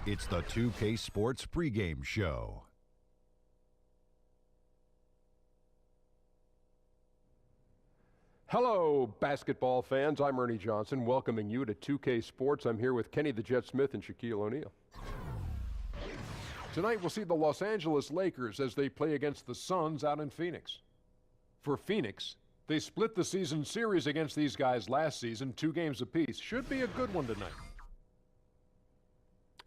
It's the 2K Sports pregame show. Hello, basketball fans. I'm Ernie Johnson, welcoming you to 2K Sports. I'm here with Kenny the Jet Smith and Shaquille O'Neal. Tonight, we'll see the Los Angeles Lakers as they play against the Suns out in Phoenix. For Phoenix, they split the season series against these guys last season, 2 games apiece. Should be a good one tonight.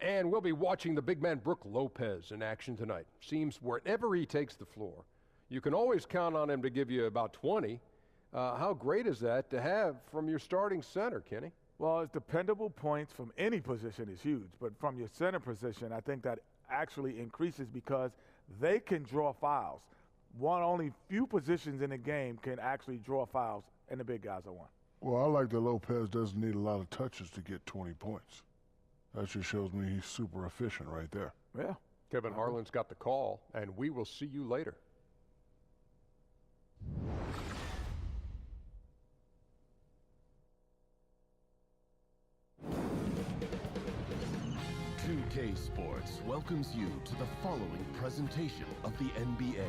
And we'll be watching the big man Brook Lopez in action tonight. Seems wherever he takes the floor, you can always count on him to give you about 20. How great is that to have from your starting center, Kenny? Well, it's dependable points from any position is huge, but from your center position, I think that actually increases because they can draw fouls. Only few positions in the game can actually draw fouls, and the big guys are one. Well, I like that Lopez doesn't need a lot of touches to get 20 points. That just shows me he's super efficient right there. Yeah. Kevin Harlan's got the call, and we will see you later. K Sports welcomes you to the following presentation of the NBA.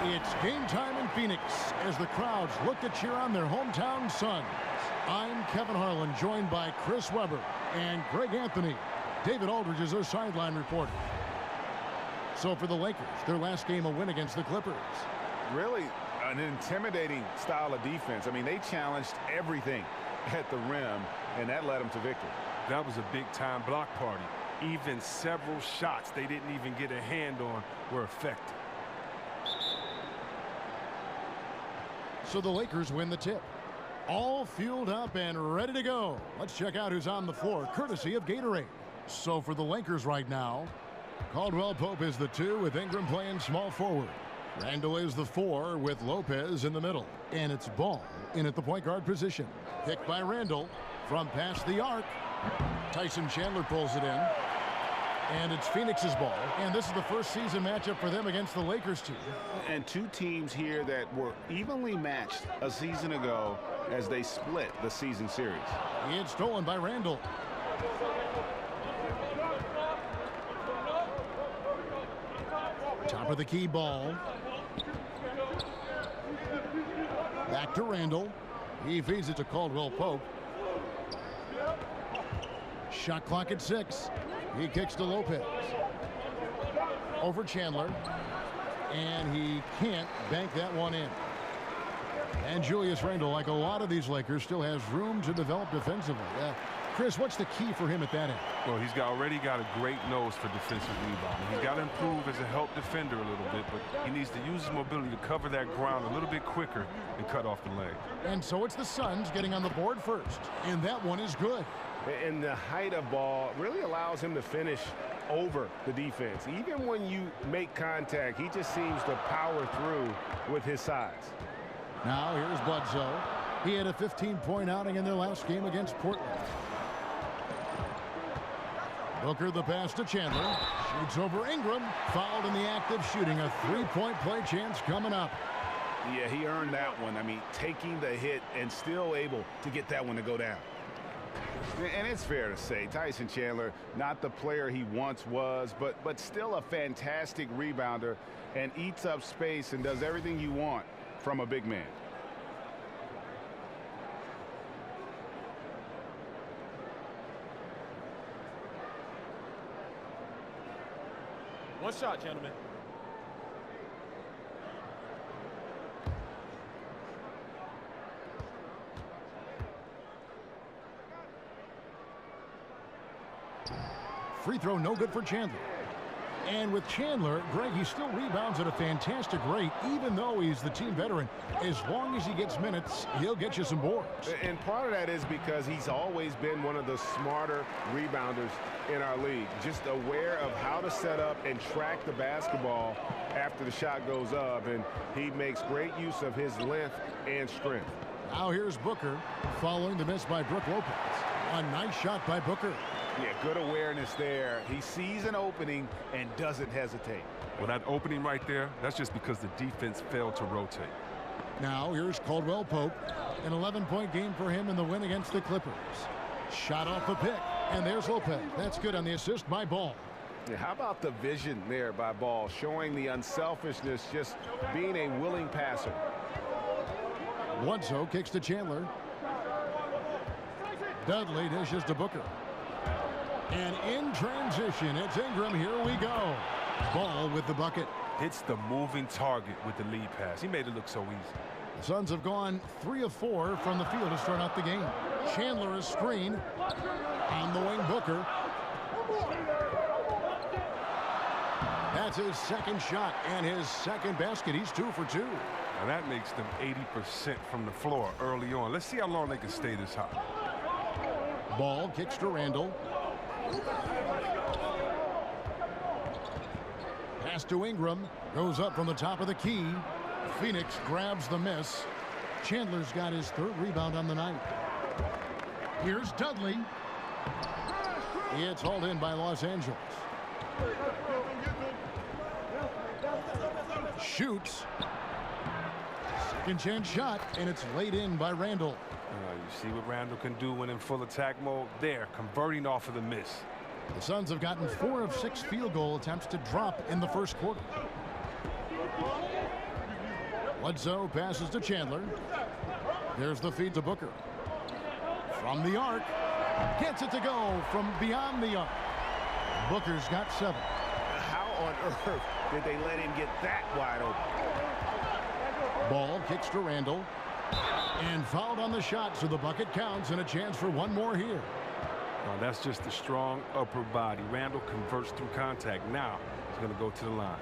It's game time in Phoenix as the crowds look to cheer on their hometown Suns. I'm Kevin Harlan, joined by Chris Webber and Greg Anthony. David Aldridge is our sideline reporter. So for the Lakers, their last game a win against the Clippers. Really an intimidating style of defense. I mean, they challenged everything at the rim, and that led them to victory. That was a big-time block party. Even several shots they didn't even get a hand on were effective. So the Lakers win the tip. All fueled up and ready to go. Let's check out who's on the floor, courtesy of Gatorade. So for the Lakers right now, Caldwell Pope is the 2 with Ingram playing small forward. Randall is the 4 with Lopez in the middle. And it's Ball in at the point guard position. Picked by Randall from past the arc. Tyson Chandler pulls it in. And it's Phoenix's ball. And this is the first season matchup for them against the Lakers team. And two teams here that were evenly matched a season ago as they split the season series. It's stolen by Randall. Top of the key ball. Back to Randall. He feeds it to Caldwell Pope. Shot clock at 6. He kicks to Lopez. Over Chandler. And he can't bank that one in. And Julius Randle, like a lot of these Lakers, still has room to develop defensively. Chris, what's the key for him at that end? Well, he's already got a great nose for defensive rebounding. He's got to improve as a help defender a little bit, but he needs to use his mobility to cover that ground a little bit quicker and cut off the leg. And so it's the Suns getting on the board first, and that one is good. And the height of Ball really allows him to finish over the defense. Even when you make contact, he just seems to power through with his size. Now here's Bledsoe. He had a 15-point outing in their last game against Portland. Booker the pass to Chandler. Shoots over Ingram. Fouled in the act of shooting. A three-point play chance coming up. Yeah, he earned that one. I mean, taking the hit and still able to get that one to go down. And it's fair to say, Tyson Chandler, not the player he once was, but still a fantastic rebounder and eats up space and does everything you want from a big man. One shot, gentlemen. Free throw no good for Chandler. And with Chandler, Greg, he still rebounds at a fantastic rate, even though he's the team veteran. As long as he gets minutes, he'll get you some boards. And part of that is because he's always been one of the smarter rebounders in our league. Just aware of how to set up and track the basketball after the shot goes up. And he makes great use of his length and strength. Now here's Booker following the miss by Brook Lopez. A nice shot by Booker. Yeah, good awareness there. He sees an opening and doesn't hesitate. Well, that opening right there, that's just because the defense failed to rotate. Now here's Caldwell Pope. An 11-point game for him in the win against the Clippers. Shot off the pick. And there's Lopez. That's good on the assist by Ball. Yeah, how about the vision there by Ball, showing the unselfishness, just being a willing passer. Bledsoe kicks to Chandler. Dudley dishes to Booker. And in transition, it's Ingram. Here we go. Ball with the bucket. Hits the moving target with the lead pass. He made it look so easy. The Suns have gone 3 of 4 from the field to start out the game. Chandler is screen. On the wing, Booker. That's his second shot and his second basket. He's 2 for 2. Now that makes them 80% from the floor early on. Let's see how long they can stay this hot. Ball kicks to Randall. Pass to Ingram. Goes up from the top of the key. Phoenix grabs the miss. Chandler's got his 3rd rebound on the night. Here's Dudley. It's hauled in by Los Angeles. Shoots. Second chance shot, and it's laid in by Randall. You see what Randall can do when in full attack mode? There, converting off of the miss. The Suns have gotten 4 of 6 field goal attempts to drop in the first quarter. Bledsoe passes to Chandler. There's the feed to Booker. From the arc. Gets it to go from beyond the arc. Booker's got 7. How on earth did they let him get that wide open? Ball kicks to Randall. And fouled on the shot, so the bucket counts and a chance for one more here. Oh, that's just a strong upper body. Randall converts through contact. Now he's going to go to the line.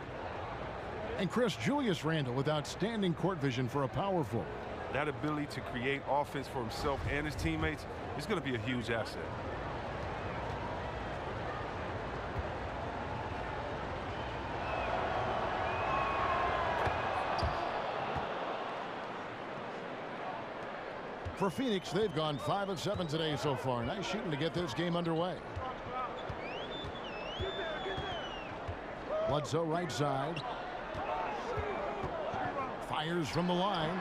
And Chris, Julius Randall with outstanding court vision for a power forward. That ability to create offense for himself and his teammates is going to be a huge asset. For Phoenix, they've gone 5 of 7 today so far. Nice shooting to get this game underway. Bledsoe right side. Fires from the line.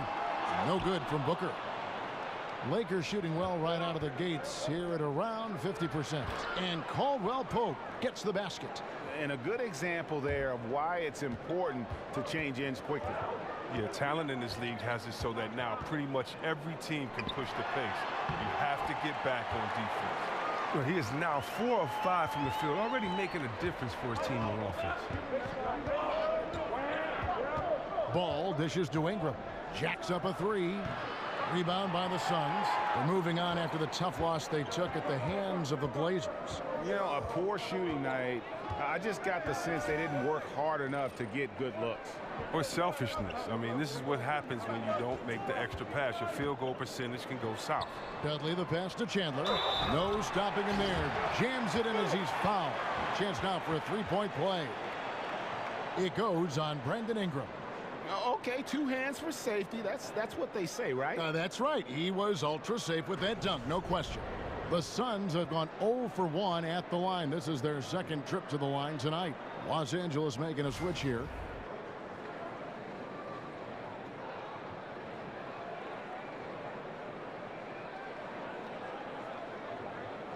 No good from Booker. Lakers shooting well right out of the gates here at around 50%. And Caldwell Pope gets the basket. And a good example there of why it's important to change ends quickly. Yeah, talent in this league has it so that now pretty much every team can push the pace. You have to get back on defense. Well, he is now 4 of 5 from the field, already making a difference for his team on offense. Ball dishes to Ingram. Jacks up a 3. Rebound by the Suns. They're moving on after the tough loss they took at the hands of the Blazers. You know, a poor shooting night. I just got the sense they didn't work hard enough to get good looks. Or selfishness. I mean, this is what happens when you don't make the extra pass. Your field goal percentage can go south. Dudley the pass to Chandler. No stopping him there. Jams it in as he's fouled. Chance now for a 3-point play. It goes on Brandon Ingram. Okay, 2 hands for safety. That's what they say, right? That's right. He was ultra safe with that dunk, no question. The Suns have gone 0 for 1 at the line. This is their second trip to the line tonight. Los Angeles making a switch here.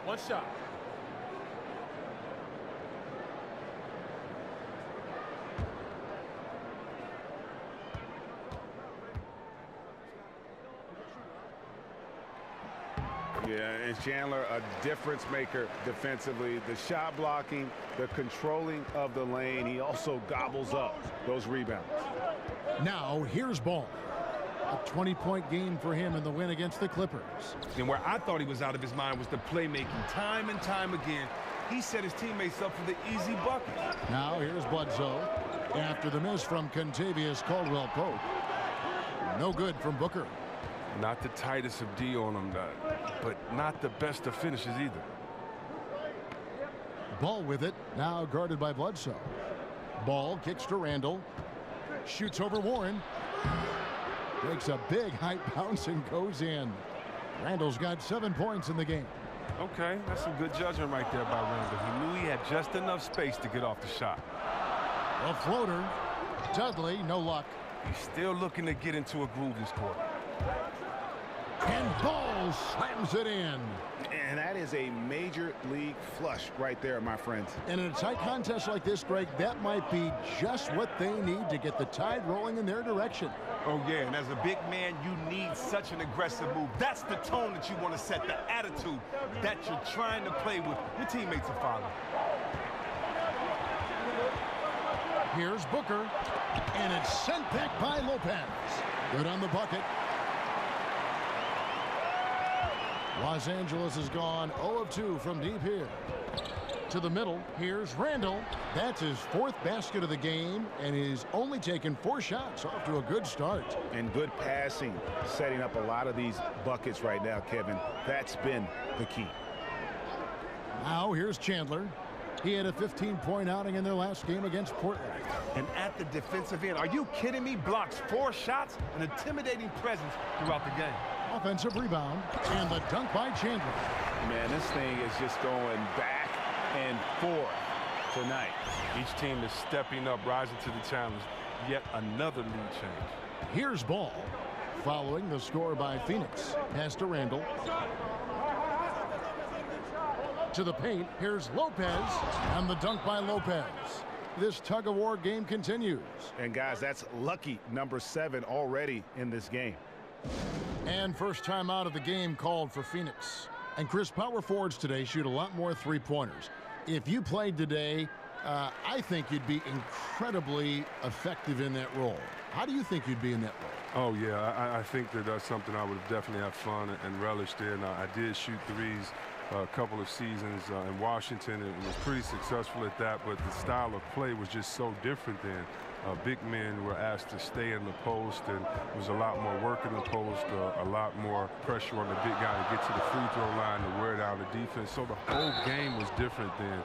One shot. Yeah, and Chandler, a difference maker defensively. The shot blocking, the controlling of the lane. He also gobbles up those rebounds. Now, here's Ball. A 20-point game for him in the win against the Clippers. And where I thought he was out of his mind was the playmaking. Time and time again, he set his teammates up for the easy bucket. Now, here's Bledsoe. After the miss from Contavious Caldwell-Pope. No good from Booker. Not the tightest of D on him, but not the best of finishes either. Ball with it, now guarded by Bledsoe. Ball kicks to Randall. Shoots over Warren. Makes a big high bounce and goes in. Randall's got 7 points in the game. Okay, that's some good judgment right there by Randall. He knew he had just enough space to get off the shot. A floater. Dudley, no luck. He's still looking to get into a groove this quarter. And Ball slams it in. And that is a major league flush right there, my friends. And in a tight contest like this, Greg, that might be just what they need to get the tide rolling in their direction. Oh, yeah, and as a big man, you need such an aggressive move. That's the tone that you want to set, the attitude that you're trying to play with. Your teammates are following. Here's Booker, and it's sent back by Lopez. Good on the bucket. Los Angeles has gone 0 of 2 from deep here. To the middle, here's Randall. That's his 4th basket of the game, and he's only taken 4 shots. Off to a good start. And good passing, setting up a lot of these buckets right now, Kevin. That's been the key. Now here's Chandler. He had a 15-point outing in their last game against Portland. And at the defensive end, are you kidding me? Blocks 4 shots, an intimidating presence throughout the game. Offensive rebound, and the dunk by Chandler. Man, this thing is just going back and forth tonight. Each team is stepping up, rising to the challenge. Yet another lead change. Here's Ball. Following the score by Phoenix. Pass to Randall. To the paint, here's Lopez, and the dunk by Lopez. This tug-of-war game continues. And guys, that's lucky number 7 already in this game. And first time out of the game called for Phoenix. And Chris, power forwards today shoot a lot more three-pointers. If you played today, I think you'd be incredibly effective in that role. How do you think you'd be in that role? Oh, yeah, I think that that's something I would have definitely had fun and relished in. I did shoot threes a couple of seasons in Washington and was pretty successful at that, but the style of play was just so different then. Big men were asked to stay in the post, and there was a lot more work in the post, a lot more pressure on the big guy to get to the free throw line to wear down the defense. So the whole game was different then.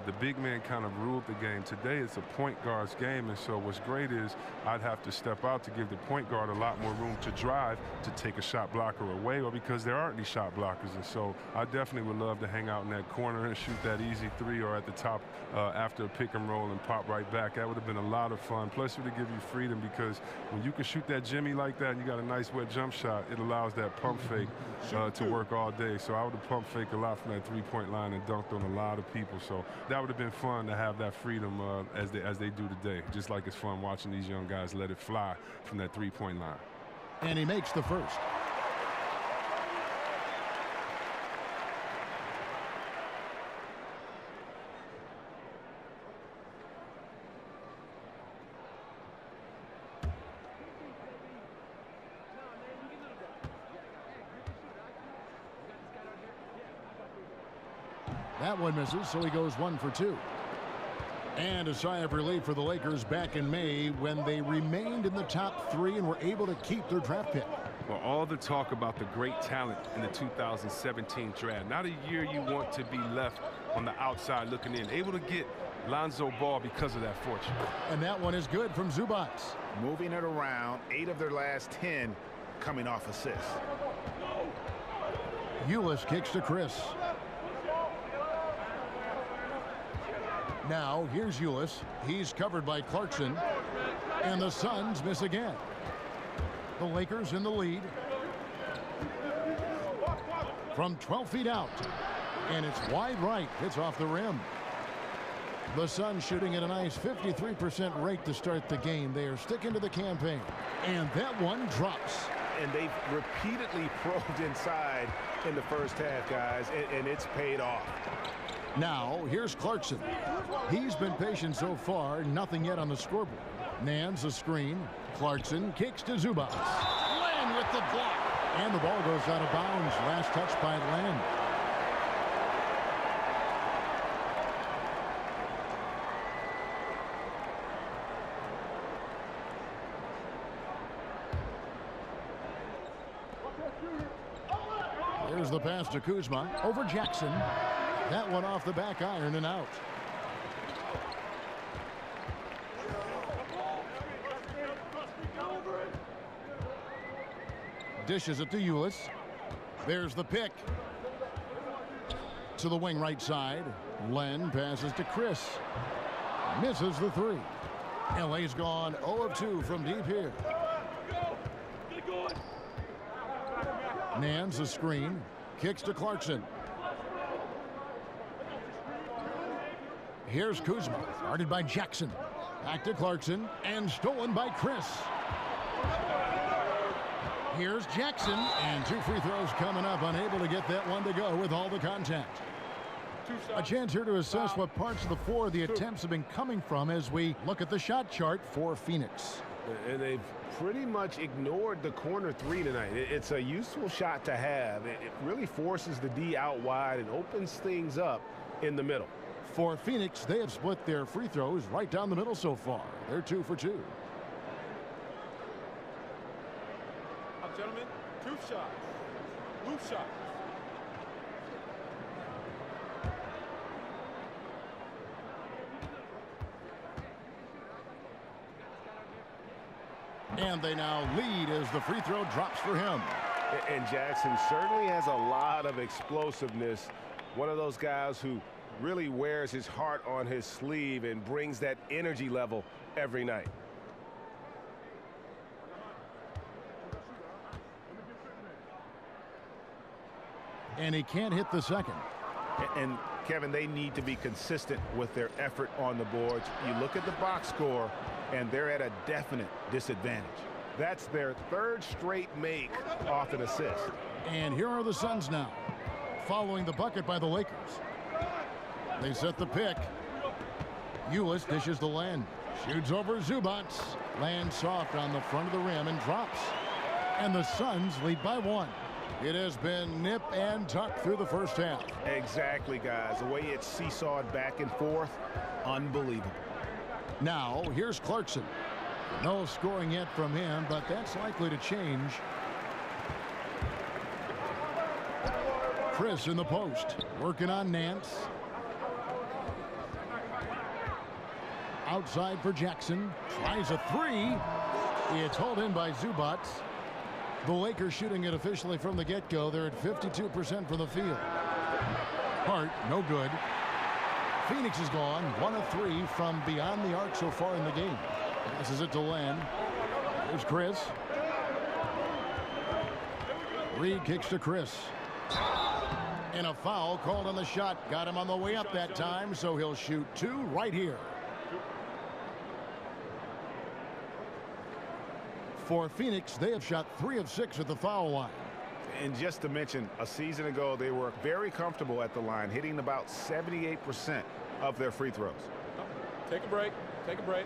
The big man kind of ruled the game. Today it's a point guard's game, and so what's great is I'd have to step out to give the point guard a lot more room to drive, to take a shot blocker away, or because there aren't any shot blockers. And so I definitely would love to hang out in that corner and shoot that easy three, or at the top after a pick and roll and pop right back. That would have been a lot of fun. Plus it would give you freedom, because when you can shoot that Jimmy like that and you got a nice wet jump shot, it allows that pump fake to work all day. So I would have pump faked a lot from that three-point line and dunked on a lot of people. So that would have been fun to have that freedom as they do today. Just like it's fun watching these young guys let it fly from that three-point line. And he makes the first. That one misses, so he goes 1 for 2. And a sigh of relief for the Lakers back in May when they remained in the top 3 and were able to keep their draft pick. Well, all the talk about the great talent in the 2017 draft. Not a year you want to be left on the outside looking in. Able to get Lonzo Ball because of that fortune. And that one is good from Zubac. Moving it around, 8 of their last 10 coming off assists. Ulis kicks to Chris. Now, here's Ulis. He's covered by Clarkson. And the Suns miss again. The Lakers in the lead. From 12 feet out. And it's wide right. It's off the rim. The Suns shooting at a nice 53% rate to start the game. They are sticking to the campaign. And that one drops. And they've repeatedly probed inside in the first half, guys, and it's paid off. Now, here's Clarkson. He's been patient so far, nothing yet on the scoreboard. Nance a screen. Clarkson kicks to Zubac. Len with the block. And the ball goes out of bounds. Last touch by Len. There's the pass to Kuzma over Jackson. That one off the back iron and out. Dishes it to Ulis. There's the pick. To the wing right side. Len passes to Chris. Misses the three. LA's gone 0 of 2 from deep here. Nance a screen. Kicks to Clarkson. Here's Kuzma. Guarded by Jackson. Back to Clarkson. And stolen by Chris. Here's Jackson. And 2 free throws coming up. Unable to get that one to go with all the contact. A chance here to assess what parts of the floor the attempts have been coming from as we look at the shot chart for Phoenix. And they've pretty much ignored the corner three tonight. It's a useful shot to have. It really forces the D out wide and opens things up in the middle. For Phoenix, they have split their free throws right down the middle so far. They're 2 for 2. Gentlemen, 2 shots. Loose shots. And they now lead as the free throw drops for him. And Jackson certainly has a lot of explosiveness. One of those guys who really wears his heart on his sleeve and brings that energy level every night. And he can't hit the second. And Kevin, they need to be consistent with their effort on the boards. You look at the box score, and they're at a definite disadvantage. That's their 3rd straight make off an assist. And here are the Suns now, following the bucket by the Lakers. They set the pick. Ulis dishes the Len. Shoots over Zubac. Lands soft on the front of the rim and drops. And the Suns lead by 1. It has been nip and tuck through the first half. Exactly, guys. The way it's seesawed back and forth, unbelievable. Now, here's Clarkson. No scoring yet from him, but that's likely to change. Chris in the post, working on Nance. Outside for Jackson. Tries a 3. It's hauled in by Zubac. The Lakers shooting it officially from the get-go. They're at 52% from the field. Hart, no good. Phoenix is gone 1 of 3 from beyond the arc so far in the game. Passes it to Len. Here's Chris. Reed kicks to Chris. And a foul called on the shot. Got him on the way up that time, so he'll shoot 2 right here. For Phoenix, they have shot 3 of 6 at the foul line. And just to mention, a season ago, they were very comfortable at the line, hitting about 78% of their free throws. Take a break. Take a break.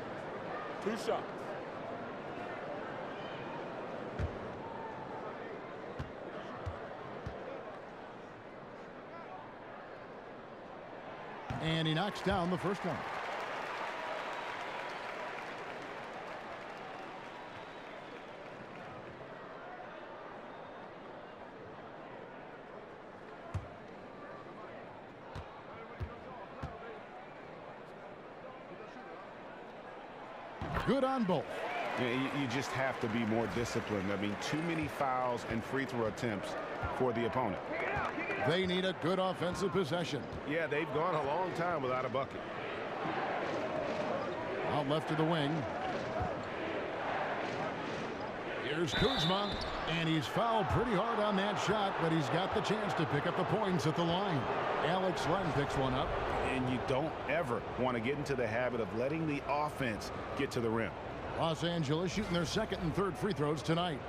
2 shots. And he knocks down the first one. good on both. You just have to be more disciplined. I mean, too many fouls and free throw attempts for the opponent. They need a good offensive possession. Yeah, they've gone a long time without a bucket. Out left to the wing. Here's Kuzma, and he's fouled pretty hard on that shot, but he's got the chance to pick up the points at the line. Alex Len picks one up. And you don't ever want to get into the habit of letting the offense get to the rim. Los Angeles shooting their second and third free throws tonight.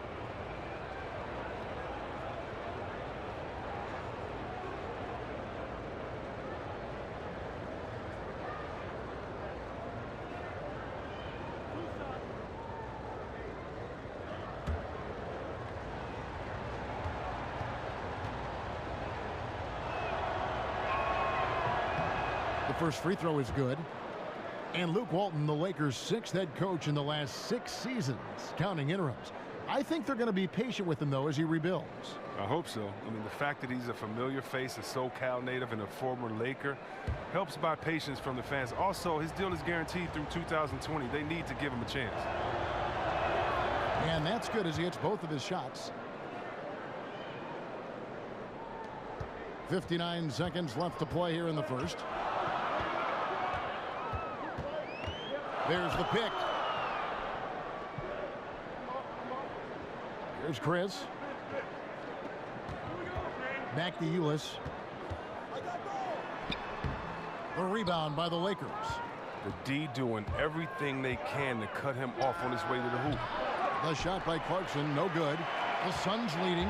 The first free throw is good. And Luke Walton, the Lakers' sixth head coach in the last 6 seasons, counting interims. I think they're going to be patient with him, though, as he rebuilds. I hope so. I mean, the fact that he's a familiar face, a SoCal native, and a former Laker helps buy patience from the fans. Also, his deal is guaranteed through 2020. They need to give him a chance. And that's good as he hits both of his shots. 59 seconds left to play here in the first. There's the pick. Here's Chris. Back to Ulis. The rebound by the Lakers. The D doing everything they can to cut him off on his way to the hoop. The shot by Clarkson, no good. The Suns leading.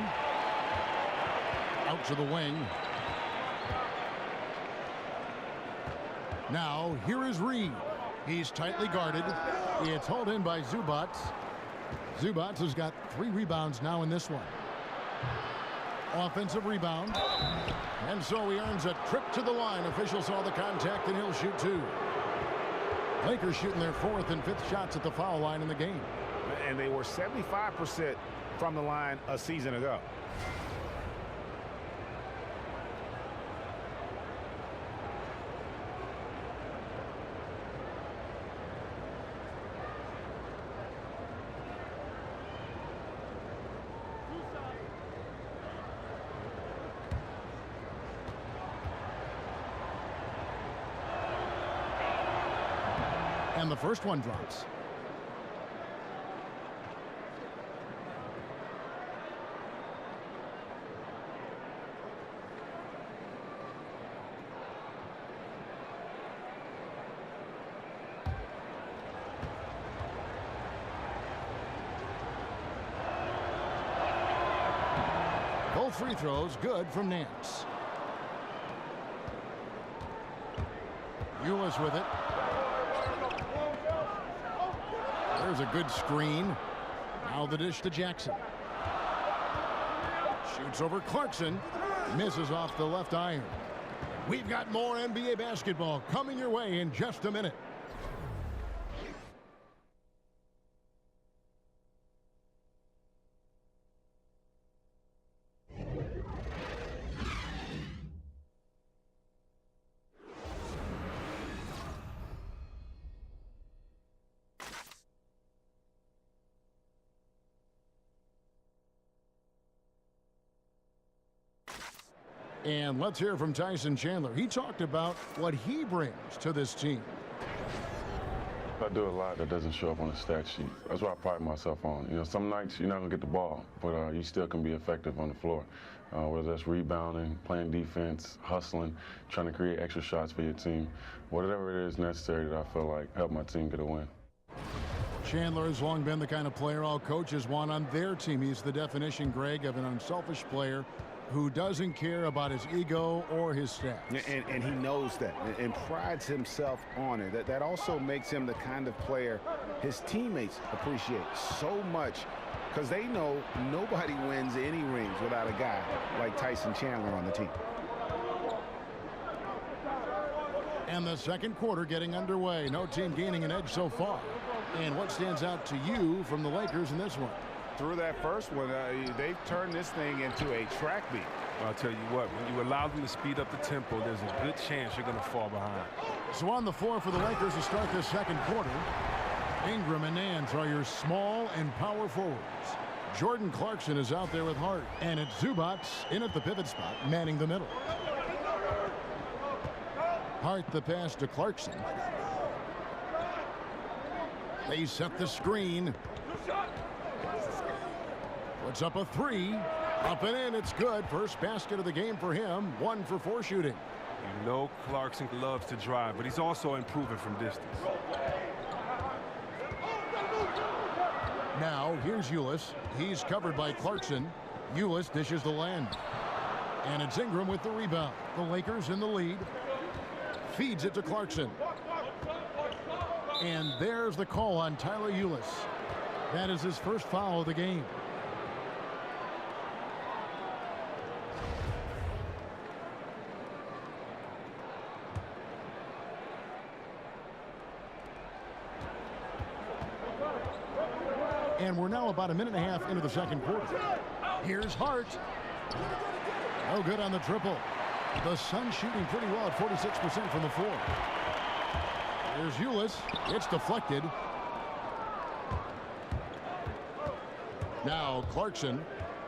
Out to the wing. Now, here is Reed. He's tightly guarded. It's hauled in by Zubac. Zubac has got 3 rebounds now in this one. Offensive rebound. And so he earns a trip to the line. Official saw the contact, and he'll shoot 2. Lakers shooting their 4th and 5th shots at the foul line in the game. And they were 75% from the line a season ago. And the first one drops. Both free throws good from Nance. Ulis with it. There's a good screen. Now the dish to Jackson. Shoots over Clarkson. Misses off the left iron. We've got more NBA basketball coming your way in just a minute. And let's hear from Tyson Chandler. He talked about what he brings to this team. I do a lot that doesn't show up on the stat sheet. That's what I pride myself on. You know, some nights you're not going to get the ball, but you still can be effective on the floor. Whether that's rebounding, playing defense, hustling, trying to create extra shots for your team. Whatever it is necessary that I feel like help my team get a win. Chandler has long been the kind of player all coaches want on their team. He's the definition, Greg, of an unselfish player who doesn't care about his ego or his stats. And he knows that and prides himself on it. That also makes him the kind of player his teammates appreciate so much, because they know nobody wins any rings without a guy like Tyson Chandler on the team. And the second quarter getting underway. No team gaining an edge so far. And what stands out to you from the Lakers in this one? Through that first one, they've turned this thing into a track meet. I'll tell you what, when you allow them to speed up the tempo, there's a good chance you're going to fall behind. So on the floor for the Lakers to start this second quarter. Ingram and Nance are your small and power forwards. Jordan Clarkson is out there with Hart, and it's Zubac in at the pivot spot, manning the middle. Hart the pass to Clarkson. They set the screen. Puts up a three. Up and in, it's good. First basket of the game for him. 1 for 4 shooting. You know Clarkson loves to drive, but he's also improving from distance. Now, here's Ulis. He's covered by Clarkson. Ulis dishes the land. And it's Ingram with the rebound. The Lakers in the lead. Feeds it to Clarkson. And there's the call on Tyler Ulis. That is his first foul of the game. And we're now about a minute and a half into the second quarter. Here's Hart. No good on the triple. The Suns shooting pretty well at 46% from the floor. Here's Ulis. It's deflected. Now Clarkson.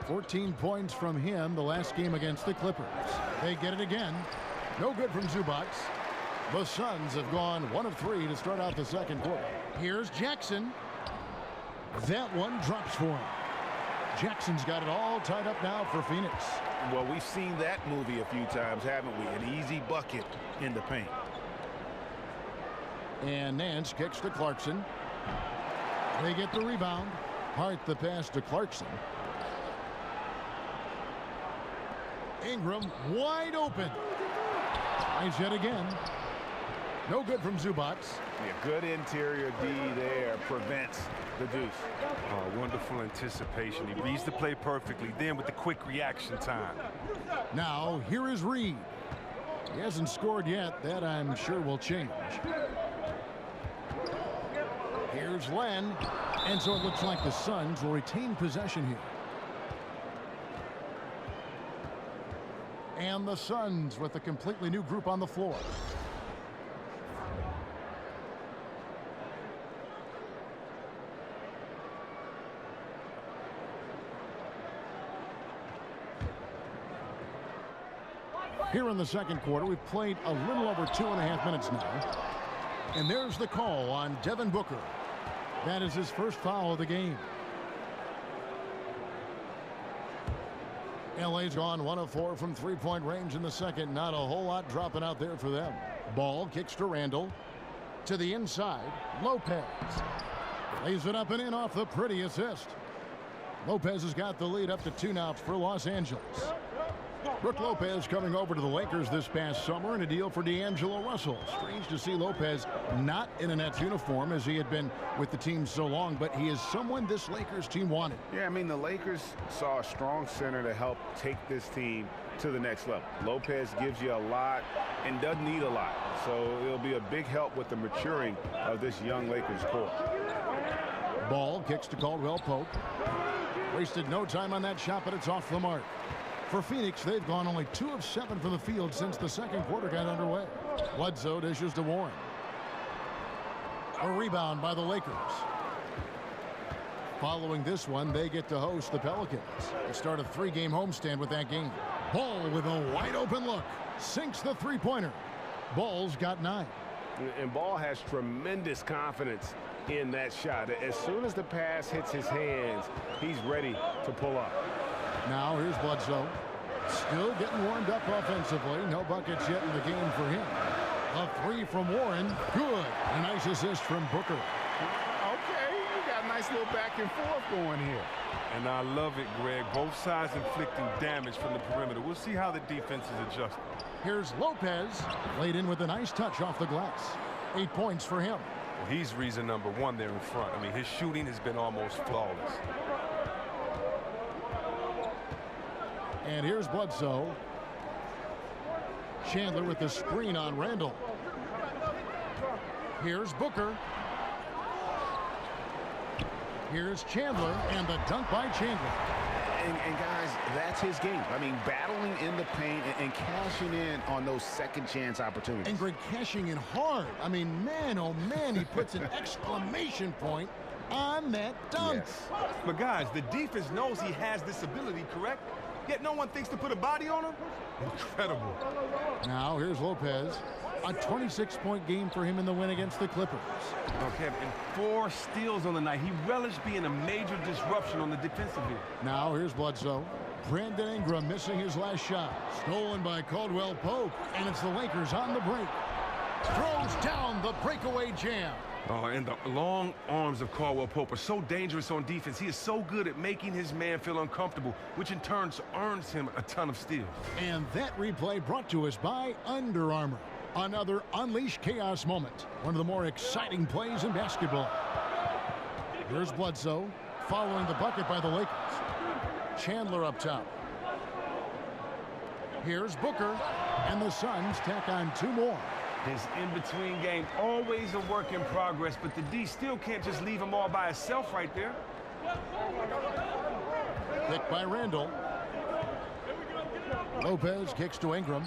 14 points from him the last game against the Clippers. They get it again. No good from Zubac. The Suns have gone 1 of 3 to start out the second quarter. Here's Jackson. That one drops for him. Jackson's got it all tied up now for Phoenix. Well, we've seen that movie a few times, haven't we? An easy bucket in the paint. And Nance kicks to Clarkson. They get the rebound. Hart the pass to Clarkson. Ingram wide open. Tries yet again. No good from Zubac. Yeah, good interior D there prevents the deuce. Oh, wonderful anticipation. He reads the play perfectly, then with the quick reaction time. Now, here is Reed. He hasn't scored yet. That, I'm sure, will change. Here's Len. And so it looks like the Suns will retain possession here. And the Suns with a completely new group on the floor. Here in the second quarter, we've played a little over 2.5 minutes now. And there's the call on Devin Booker. That is his first foul of the game. LA's gone 1 of 4 from three-point range in the second. Not a whole lot dropping out there for them. Ball kicks to Randall. To the inside, Lopez. Lays it up and in off the pretty assist. Lopez has got the lead up to 2 now for Los Angeles. Brook Lopez coming over to the Lakers this past summer in a deal for D'Angelo Russell. Strange to see Lopez not in a Nets uniform as he had been with the team so long, but he is someone this Lakers team wanted. Yeah, I mean, the Lakers saw a strong center to help take this team to the next level. Lopez gives you a lot and doesn't need a lot, so it'll be a big help with the maturing of this young Lakers core. Ball kicks to Caldwell Pope. Wasted no time on that shot, but it's off the mark. For Phoenix, they've gone only 2 of 7 from the field since the second quarter got underway. Bledsoe dishes to Warren. A rebound by the Lakers. Following this one, they get to host the Pelicans. They start a 3-game homestand with that game. Ball with a wide open look. Sinks the three-pointer. Ball's got 9. And Ball has tremendous confidence in that shot. As soon as the pass hits his hands, he's ready to pull up. Now here's Bledsoe. Still getting warmed up offensively. No buckets yet in the game for him. A 3 from Warren. Good. A nice assist from Booker. Okay, you got a nice little back and forth going here. And I love it, Greg. Both sides inflicting damage from the perimeter. We'll see how the defense is adjusting. Here's Lopez. Laid in with a nice touch off the glass. 8 points for him. Well, he's reason number 1 there in front. I mean, his shooting has been almost flawless. And here's Bledsoe. Chandler with the screen on Randall. Here's Booker. Here's Chandler, and the dunk by Chandler. And guys, that's his game. I mean, battling in the paint and cashing in on those second chance opportunities. And Greg, cashing in hard. I mean, man, oh man, he puts an exclamation point on that dunk. Yes. But guys, the defense knows he has this ability, correct? Yet no one thinks to put a body on him? Incredible. Now here's Lopez. A 26-point game for him in the win against the Clippers. Okay, and 4 steals on the night. He relished being a major disruption on the defensive end. Now here's Bledsoe. Brandon Ingram missing his last shot. Stolen by Caldwell Pope. And it's the Lakers on the break. Throws down the breakaway jam. Oh, and the long arms of Caldwell Pope are so dangerous on defense. He is so good at making his man feel uncomfortable, which in turn earns him a ton of steals. And that replay brought to us by Under Armour. Another Unleash Chaos moment. One of the more exciting plays in basketball. Here's Bledsoe following the bucket by the Lakers. Chandler up top. Here's Booker. And the Suns tack on 2 more. His in-between game, always a work in progress, but the D still can't just leave him all by himself right there. Picked by Randall. Lopez kicks to Ingram.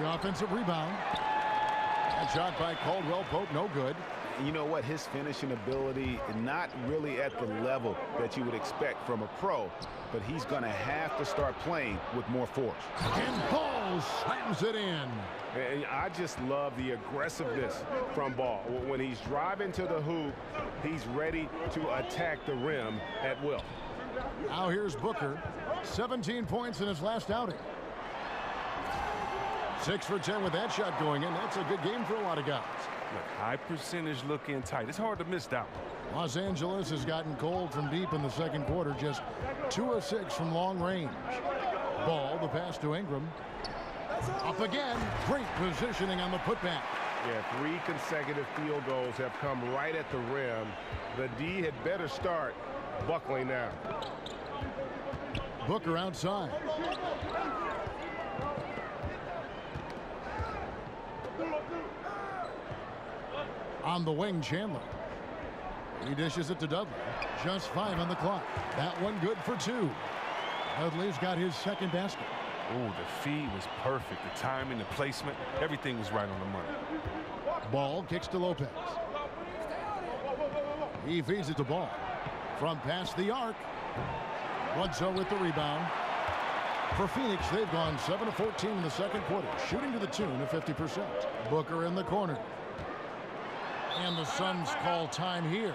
The offensive rebound. That shot by Caldwell Pope, no good. You know what? His finishing ability, not really at the level that you would expect from a pro, but he's going to have to start playing with more force. And Ball slams it in. And I just love the aggressiveness from Ball. When he's driving to the hoop, he's ready to attack the rim at will. Now here's Booker. 17 points in his last outing. 6 for 10 with that shot going in. That's a good game for a lot of guys. Look, high percentage looking tight. It's hard to miss that one. Los Angeles has gotten cold from deep in the second quarter. Just 2 of 6 from long range. Ball, the pass to Ingram. Up again. Great positioning on the putback. Yeah, 3 consecutive field goals have come right at the rim. The D had better start buckling now. Booker outside. On the wing, Chandler. He dishes it to Dudley. Just 5 on the clock. That one good for 2. Dudley's got his second basket. Ooh, the feed was perfect. The timing, the placement, everything was right on the money. Ball kicks to Lopez. He feeds it to Ball. From past the arc. Bledsoe with the rebound. For Phoenix, they've gone 7 of 14 in the second quarter, shooting to the tune of 50%. Booker in the corner. And the Suns call time here.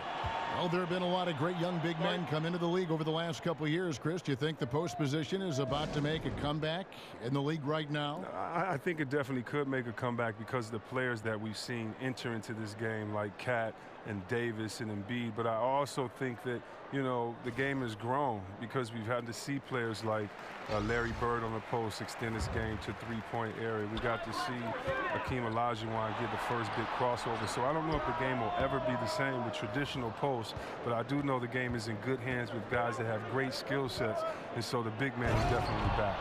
Well, there have been a lot of great young big men come into the league over the last couple of years. Chris, do you think the post position is about to make a comeback in the league right now? I think it definitely could make a comeback because of the players that we've seen enter into this game, like Cat and Davis and Embiid. But I also think that, you know, the game has grown because we've had to see players like Larry Bird on the post extend his game to three-point area. We got to see Hakeem Olajuwon get the first big crossover. So I don't know if the game will ever be the same with traditional posts, but I do know the game is in good hands with guys that have great skill sets, and so the big man is definitely back.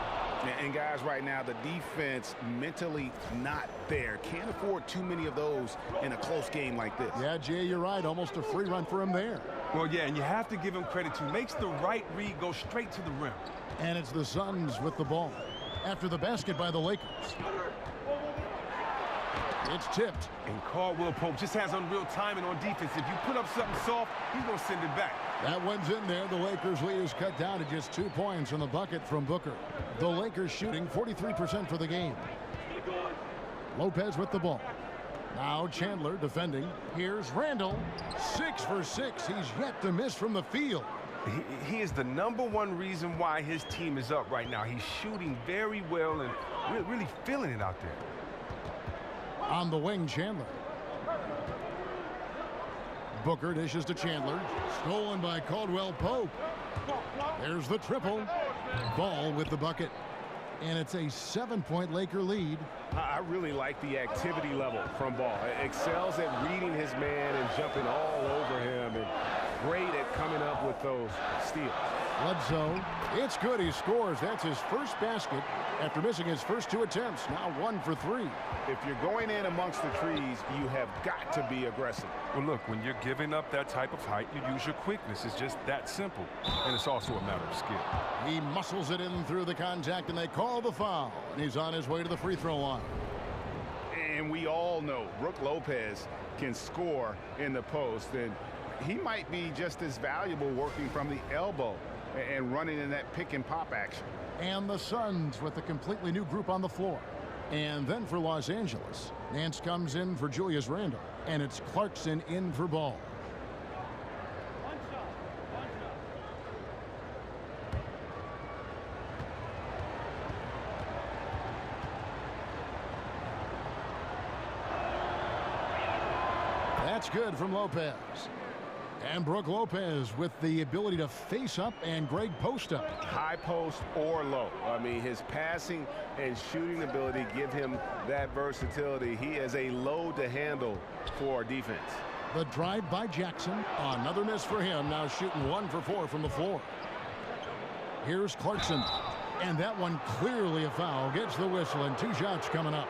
And guys, right now, the defense mentally not there. Can't afford too many of those in a close game like this. Yeah, Jay, you're right. Almost a free run for him there. Well, yeah, and you have to give him credit, too. Makes the right read, go straight to the rim. And it's the Suns with the ball after the basket by the Lakers. It's tipped. And Caldwell Pope just has unreal timing on defense. If you put up something soft, he's going to send it back. That one's in there. The Lakers' lead is cut down to just 2 points on the bucket from Booker. The Lakers shooting 43% for the game. Lopez with the ball. Now Chandler defending. Here's Randall. 6 for 6. He's yet to miss from the field. He is the #1 reason why his team is up right now. He's shooting very well and really feeling it out there. On the wing, Chandler. Booker dishes to Chandler. Stolen by Caldwell Pope. There's the triple. Ball with the bucket. And it's a 7-point Laker lead. I really like the activity level from Ball. Excels at reading his man and jumping all over him, and great at coming up with those steals. Bledsoe. It's good. He scores. That's his first basket after missing his first 2 attempts. Now 1 for 3. If you're going in amongst the trees, you have got to be aggressive. Well, look, when you're giving up that type of height, you use your quickness. It's just that simple. And it's also a matter of skill. He muscles it in through the contact, and they call the foul. And he's on his way to the free throw line. And we all know Brook Lopez can score in the post, and he might be just as valuable working from the elbow and running in that pick and pop action. And the Suns with a completely new group on the floor. And then for Los Angeles, Nance comes in for Julius Randle, and it's Clarkson in for Ball. That's good from Lopez. And Brook Lopez with the ability to face up and Greg post up. High post or low. I mean, his passing and shooting ability give him that versatility. He is a load to handle for our defense. The drive by Jackson. Another miss for him. Now shooting 1 for 4 from the floor. Here's Clarkson. And that one clearly a foul. Gets the whistle and 2 shots coming up.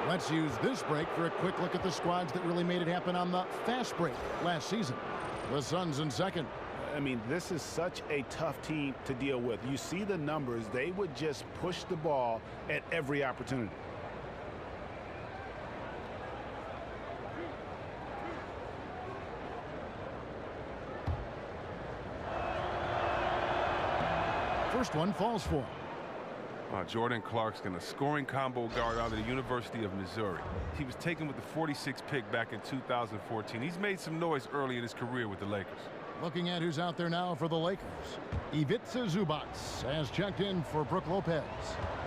Let's use this break for a quick look at the squads that really made it happen on the fast break last season. The Suns in second. I mean, this is such a tough team to deal with. You see the numbers. They would just push the ball at every opportunity. First one falls for him. Jordan Clarkson, a scoring combo guard out of the University of Missouri. He was taken with the 46th pick back in 2014. He's made some noise early in his career with the Lakers. Looking at who's out there now for the Lakers. Ivica Zubac has checked in for Brook Lopez.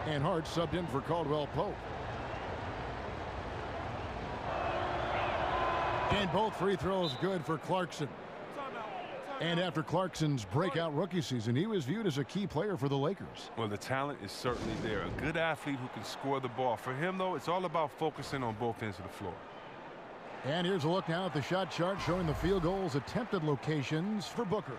And Hart subbed in for Caldwell Pope. And both free throws good for Clarkson. And after Clarkson's breakout rookie season, he was viewed as a key player for the Lakers. Well, the talent is certainly there. A good athlete who can score the ball. For him, though, it's all about focusing on both ends of the floor. And here's a look now at the shot chart showing the field goals attempted locations for Booker.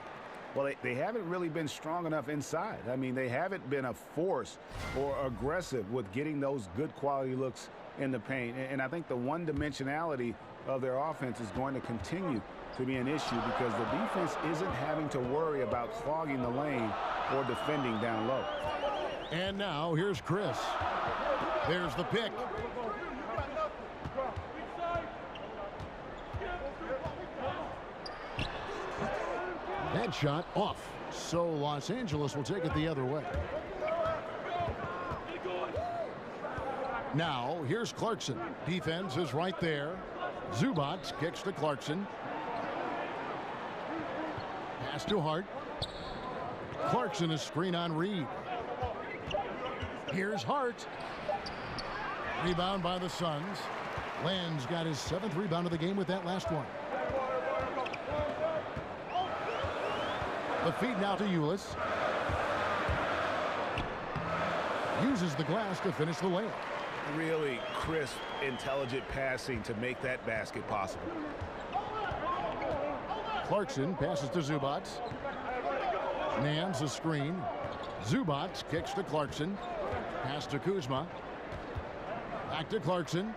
Well, they haven't really been strong enough inside. I mean, they haven't been a force or aggressive with getting those good quality looks in the paint. And I think the one-dimensionality of their offense is going to continue to be an issue because the defense isn't having to worry about clogging the lane or defending down low. And now here's Chris. There's the pick. That shot off. So Los Angeles will take it the other way. Now here's Clarkson. Defense is right there. Zubac kicks to Clarkson. Pass to Hart. Clarkson is screen on Reed. Here's Hart. Rebound by the Suns. Land's got his 7th rebound of the game with that last one. The feed now to Ulis. Uses the glass to finish the layup. Really crisp, intelligent passing to make that basket possible. Clarkson passes to Zubac. Nance a screen. Zubac kicks to Clarkson. Pass to Kuzma. Back to Clarkson.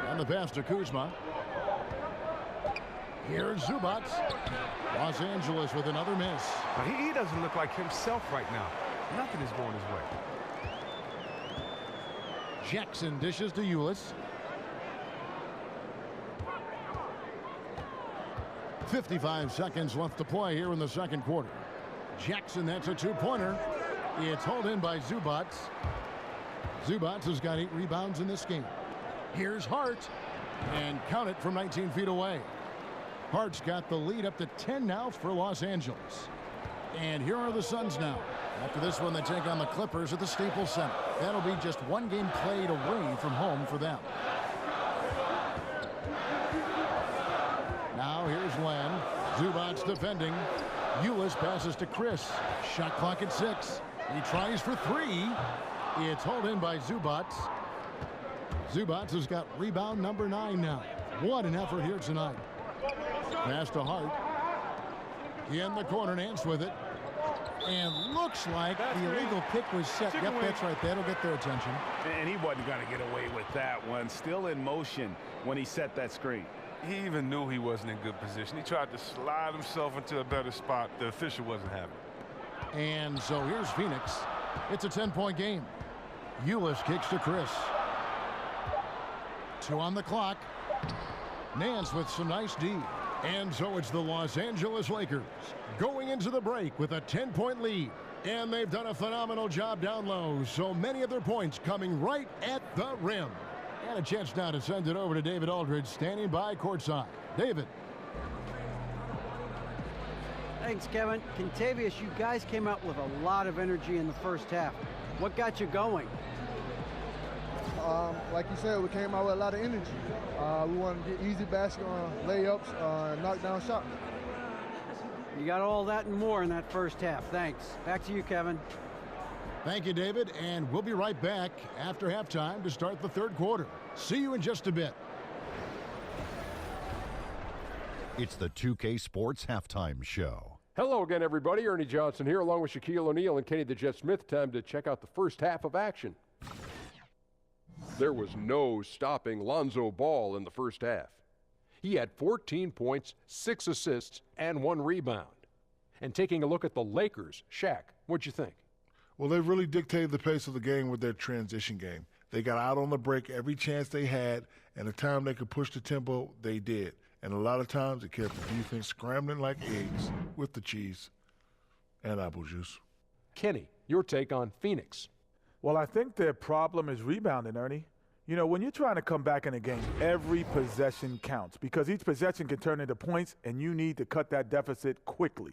And the pass to Kuzma. Here's Zubac. Los Angeles with another miss. He doesn't look like himself right now. Nothing is going his way. Jackson dishes to Ulis. 55 seconds left to play here in the second quarter. Jackson, that's a 2-pointer. It's hauled in by Zubac. Zubac has got 8 rebounds in this game. Here's Hart. And count it from 19 feet away. Hart's got the lead up to 10 now for Los Angeles. And here are the Suns now. After this one, they take on the Clippers at the Staples Center. That'll be just one game played away from home for them. Now here's Len. Zubac defending. Ulis passes to Chris. Shot clock at 6. He tries for 3. It's hauled in by Zubac. Zubac has got rebound number 9 now. What an effort here tonight. Pass to Hart. In the corner, Nance with it. And looks like the illegal pick was set. Yep, that's right. That'll get their attention. And he wasn't going to get away with that one. Still in motion when he set that screen. He even knew he wasn't in good position. He tried to slide himself into a better spot. The official wasn't having it. And so here's Phoenix. It's a 10-point game. Ulis kicks to Chris. 2 on the clock. Nance with some nice D. And so it's the Los Angeles Lakers going into the break with a 10-point lead. And they've done a phenomenal job down low. So many of their points coming right at the rim. And a chance now to send it over to David Aldridge standing by courtside. David. Thanks, Kevin. Contavious, you guys came out with a lot of energy in the first half. What got you going? Like you said, we came out with a lot of energy. We wanted to get easy basket layups, and knock down shots. You got all that and more in that first half. Thanks. Back to you, Kevin. Thank you, David, and we'll be right back after halftime to start the third quarter. See you in just a bit. It's the 2K Sports Halftime Show. Hello again, everybody. Ernie Johnson here, along with Shaquille O'Neal and Kenny the Jet Smith. Time to check out the first half of action. There was no stopping Lonzo Ball in the first half. He had 14 points, 6 assists, and 1 rebound. And taking a look at the Lakers, Shaq, what'd you think? Well, they really dictated the pace of the game with their transition game. They got out on the break every chance they had, and the time they could push the tempo, they did. And a lot of times it kept the defense scrambling like eggs with the cheese and apple juice. Kenny, your take on Phoenix. Well, I think their problem is rebounding, Ernie. You know, when you're trying to come back in a game, every possession counts because each possession can turn into points, and you need to cut that deficit quickly.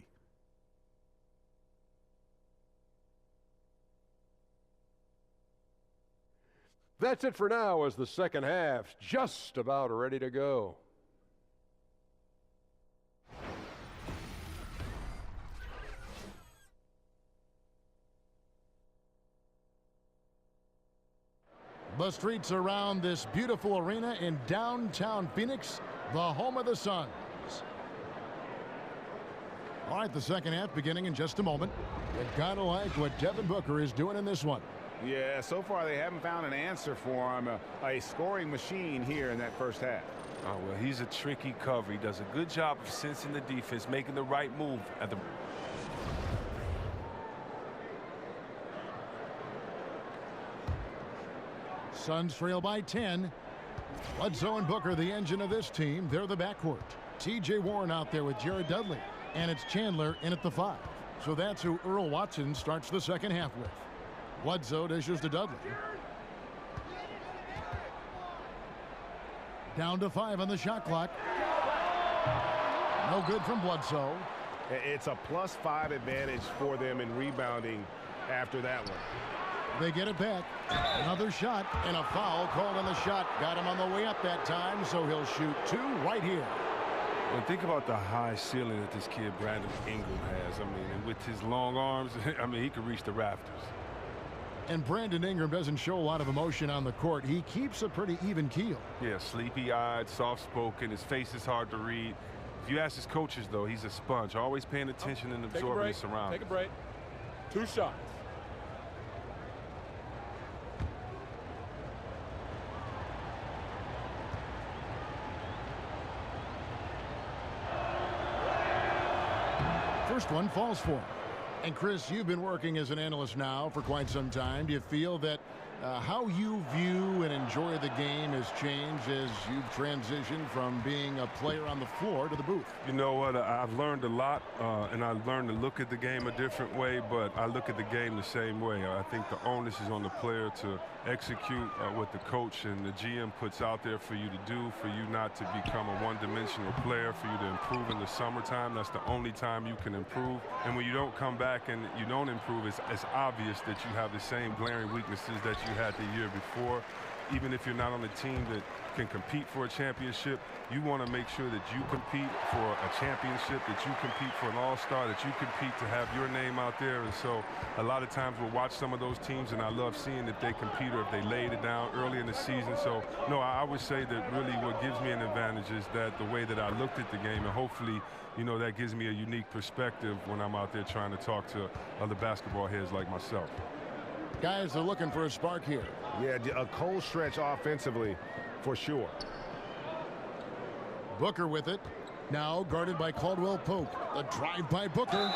That's it for now as the second half's just about ready to go. The streets around this beautiful arena in downtown Phoenix, the home of the Suns. All right, the second half beginning in just a moment. And kind of like what Devin Booker is doing in this one. Yeah, so far they haven't found an answer for him. A scoring machine here in that first half. Oh, well, he's a tricky cover. He does a good job of sensing the defense, making the right move at the... Suns trail by 10. Bledsoe and Booker, the engine of this team. They're the backcourt. T.J. Warren out there with Jared Dudley. And it's Chandler in at the 5. So that's who Earl Watson starts the second half with. Bledsoe dishes to Dudley. Down to 5 on the shot clock. No good from Bledsoe. It's a +5 advantage for them in rebounding after that one. They get it back. Another shot and a foul called on the shot. Got him on the way up that time, so he'll shoot 2 right here. Well, think about the high ceiling that this kid Brandon Ingram has. I mean, and with his long arms, I mean, he could reach the rafters. And Brandon Ingram doesn't show a lot of emotion on the court. He keeps a pretty even keel. Yeah, sleepy-eyed, soft-spoken. His face is hard to read. If you ask his coaches, though, he's a sponge, always paying attention and absorbing his surroundings. Take a break. 2 shots. First one falls for him. And Chris, you've been working as an analyst now for quite some time. Do you feel that how you view and enjoy the game has changed as you've transitioned from being a player on the floor to the booth? You know what? I've learned a lot, and I've learned to look at the game a different way, but I look at the game the same way. I think the onus is on the player to execute what the coach and the GM puts out there for you to do, for you not to become a one-dimensional player, for you to improve in the summertime. That's the only time you can improve. And when you don't come back and you don't improve, it's obvious that you have the same glaring weaknesses that you you had the year before. Even if you're not on a team that can compete for a championship, you want to make sure that you compete for a championship, that you compete for an all-star, that you compete to have your name out there. And so a lot of times we'll watch some of those teams, and I love seeing that they compete or if they laid it down early in the season. So, no, I would say that really what gives me an advantage is that the way that I looked at the game, and hopefully, you know, that gives me a unique perspective when I'm out there trying to talk to other basketball heads like myself. Guys are looking for a spark here. Yeah, a cold stretch offensively for sure. Booker with it. Now guarded by Caldwell Pope. The drive by Booker.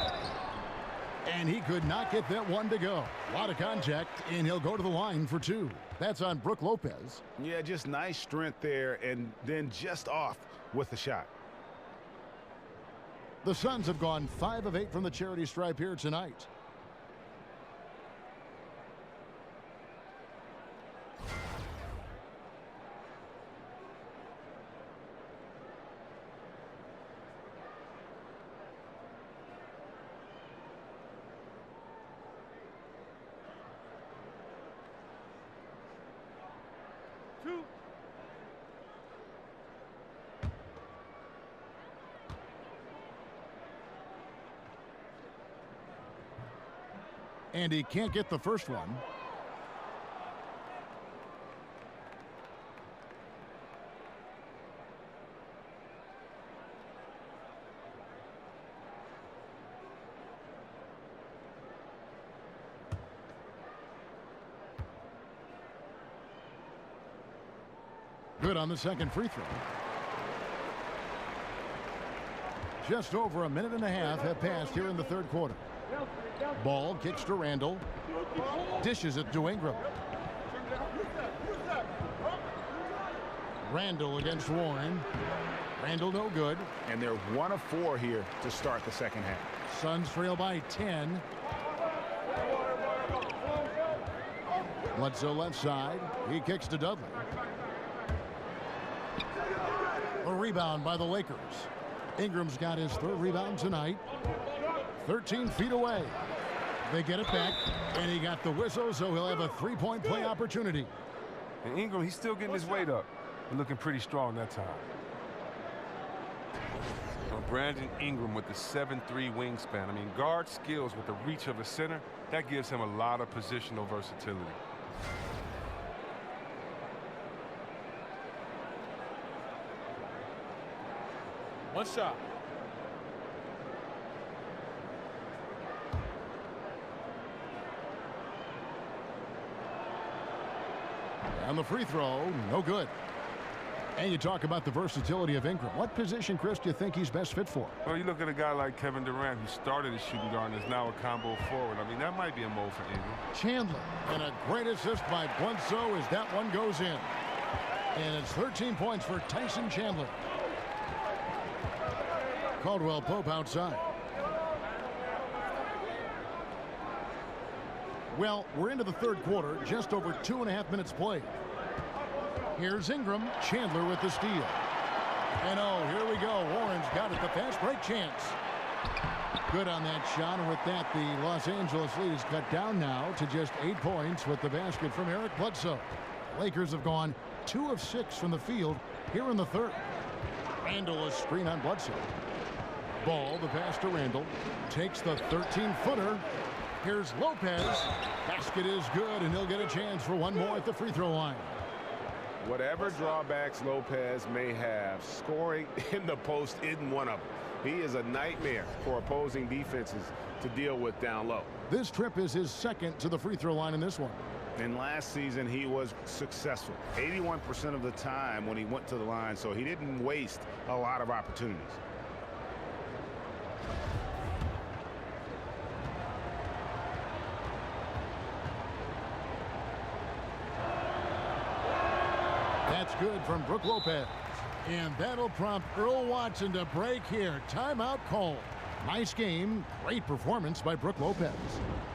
And he could not get that one to go. A lot of contact, and he'll go to the line for two. That's on Brook Lopez. Yeah, just nice strength there, and then just off with the shot. The Suns have gone 5 of 8 from the charity stripe here tonight. And he can't get the first one. Good on the second free throw. Just over a minute and a half have passed here in the third quarter. Ball kicks to Randall. Dishes it to Ingram. Randall against Warren. Randall no good. And they're 1 of 4 here to start the second half. Suns trail by 10. Bledsoe left side. He kicks to Dudley. A rebound by the Lakers. Ingram's got his third rebound tonight. 13 feet away. They get it back, and he got the whistle, so he'll have a three-point play opportunity. And Ingram, he's still getting his weight up. He's looking pretty strong that time. Brandon Ingram with the 7'3" wingspan. I mean, guard skills with the reach of a center, that gives him a lot of positional versatility. One shot. On the free throw, no good. And you talk about the versatility of Ingram. What position, Chris, do you think he's best fit for? Well, you look at a guy like Kevin Durant, who started as shooting guard and is now a combo forward. I mean, that might be a mold for Ingram. Chandler, and a great assist by Bledsoe as that one goes in. And it's 13 points for Tyson Chandler. Caldwell Pope outside. Well, we're into the third quarter, just over 2.5 minutes played. Here's Ingram, Chandler with the steal. And oh, here we go. Warren's got it, the fast break chance. Good on that shot, and with that, the Los Angeles lead is cut down now to just 8 points with the basket from Eric Bledsoe. Lakers have gone 2 of 6 from the field here in the third. Randall a screen on Bledsoe. Ball, the pass to Randall. Takes the 13-footer. Here's Lopez. Basket is good, and he'll get a chance for one more at the free throw line. Whatever drawbacks Lopez may have, scoring in the post isn't one of them. He is a nightmare for opposing defenses to deal with down low. This trip is his second to the free throw line in this one. And last season, he was successful 81% of the time when he went to the line, so he didn't waste a lot of opportunities. That's good from Brook Lopez. And that'll prompt Earl Watson to break here. Timeout call. Nice game. Great performance by Brook Lopez.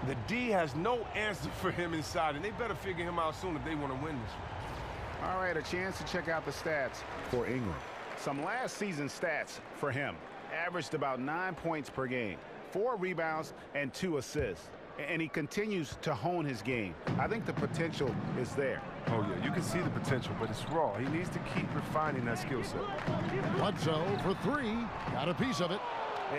The D has no answer for him inside, and they better figure him out soon if they want to win this one. All right, a chance to check out the stats for Ingram. Some last season stats for him. Averaged about 9 points per game, 4 rebounds, and 2 assists. and he continues to hone his game. I think the potential is there. Oh, yeah, you can see the potential, but it's raw. He needs to keep refining that skill set. Bledsoe for three. Got a piece of it.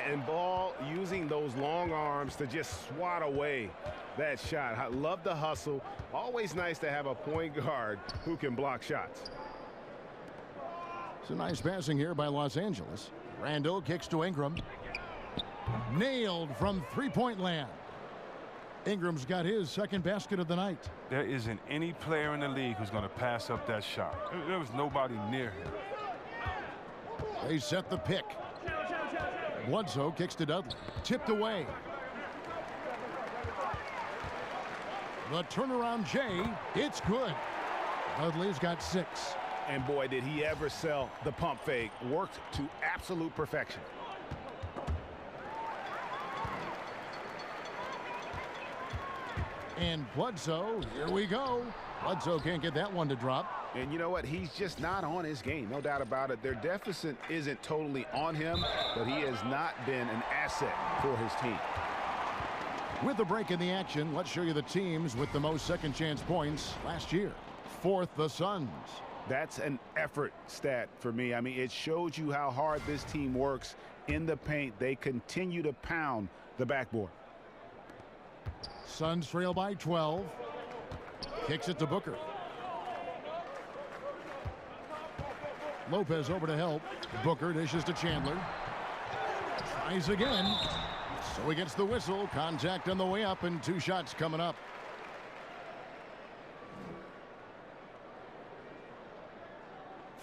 And Ball using those long arms to just swat away that shot. I love the hustle. Always nice to have a point guard who can block shots. It's a nice passing here by Los Angeles. Randall kicks to Ingram. Nailed from three-point land. Ingram's got his second basket of the night. There isn't any player in the league who's going to pass up that shot. There was nobody near him. They set the pick. Bledsoe kicks to Dudley. Tipped away. The turnaround Jay. It's good. Dudley's got 6. And boy, did he ever sell the pump fake. Worked to absolute perfection. And Bledsoe, here we go. Bledsoe can't get that one to drop. And you know what? He's just not on his game. No doubt about it. Their deficit isn't totally on him, but he has not been an asset for his team. With a break in the action, let's show you the teams with the most second chance points last year. 4th, the Suns. That's an effort stat for me. I mean, it shows you how hard this team works in the paint. They continue to pound the backboard. Suns trail by 12. Kicks it to Booker. Lopez over to help. Booker dishes to Chandler. Tries again. So he gets the whistle. Contact on the way up and 2 shots coming up.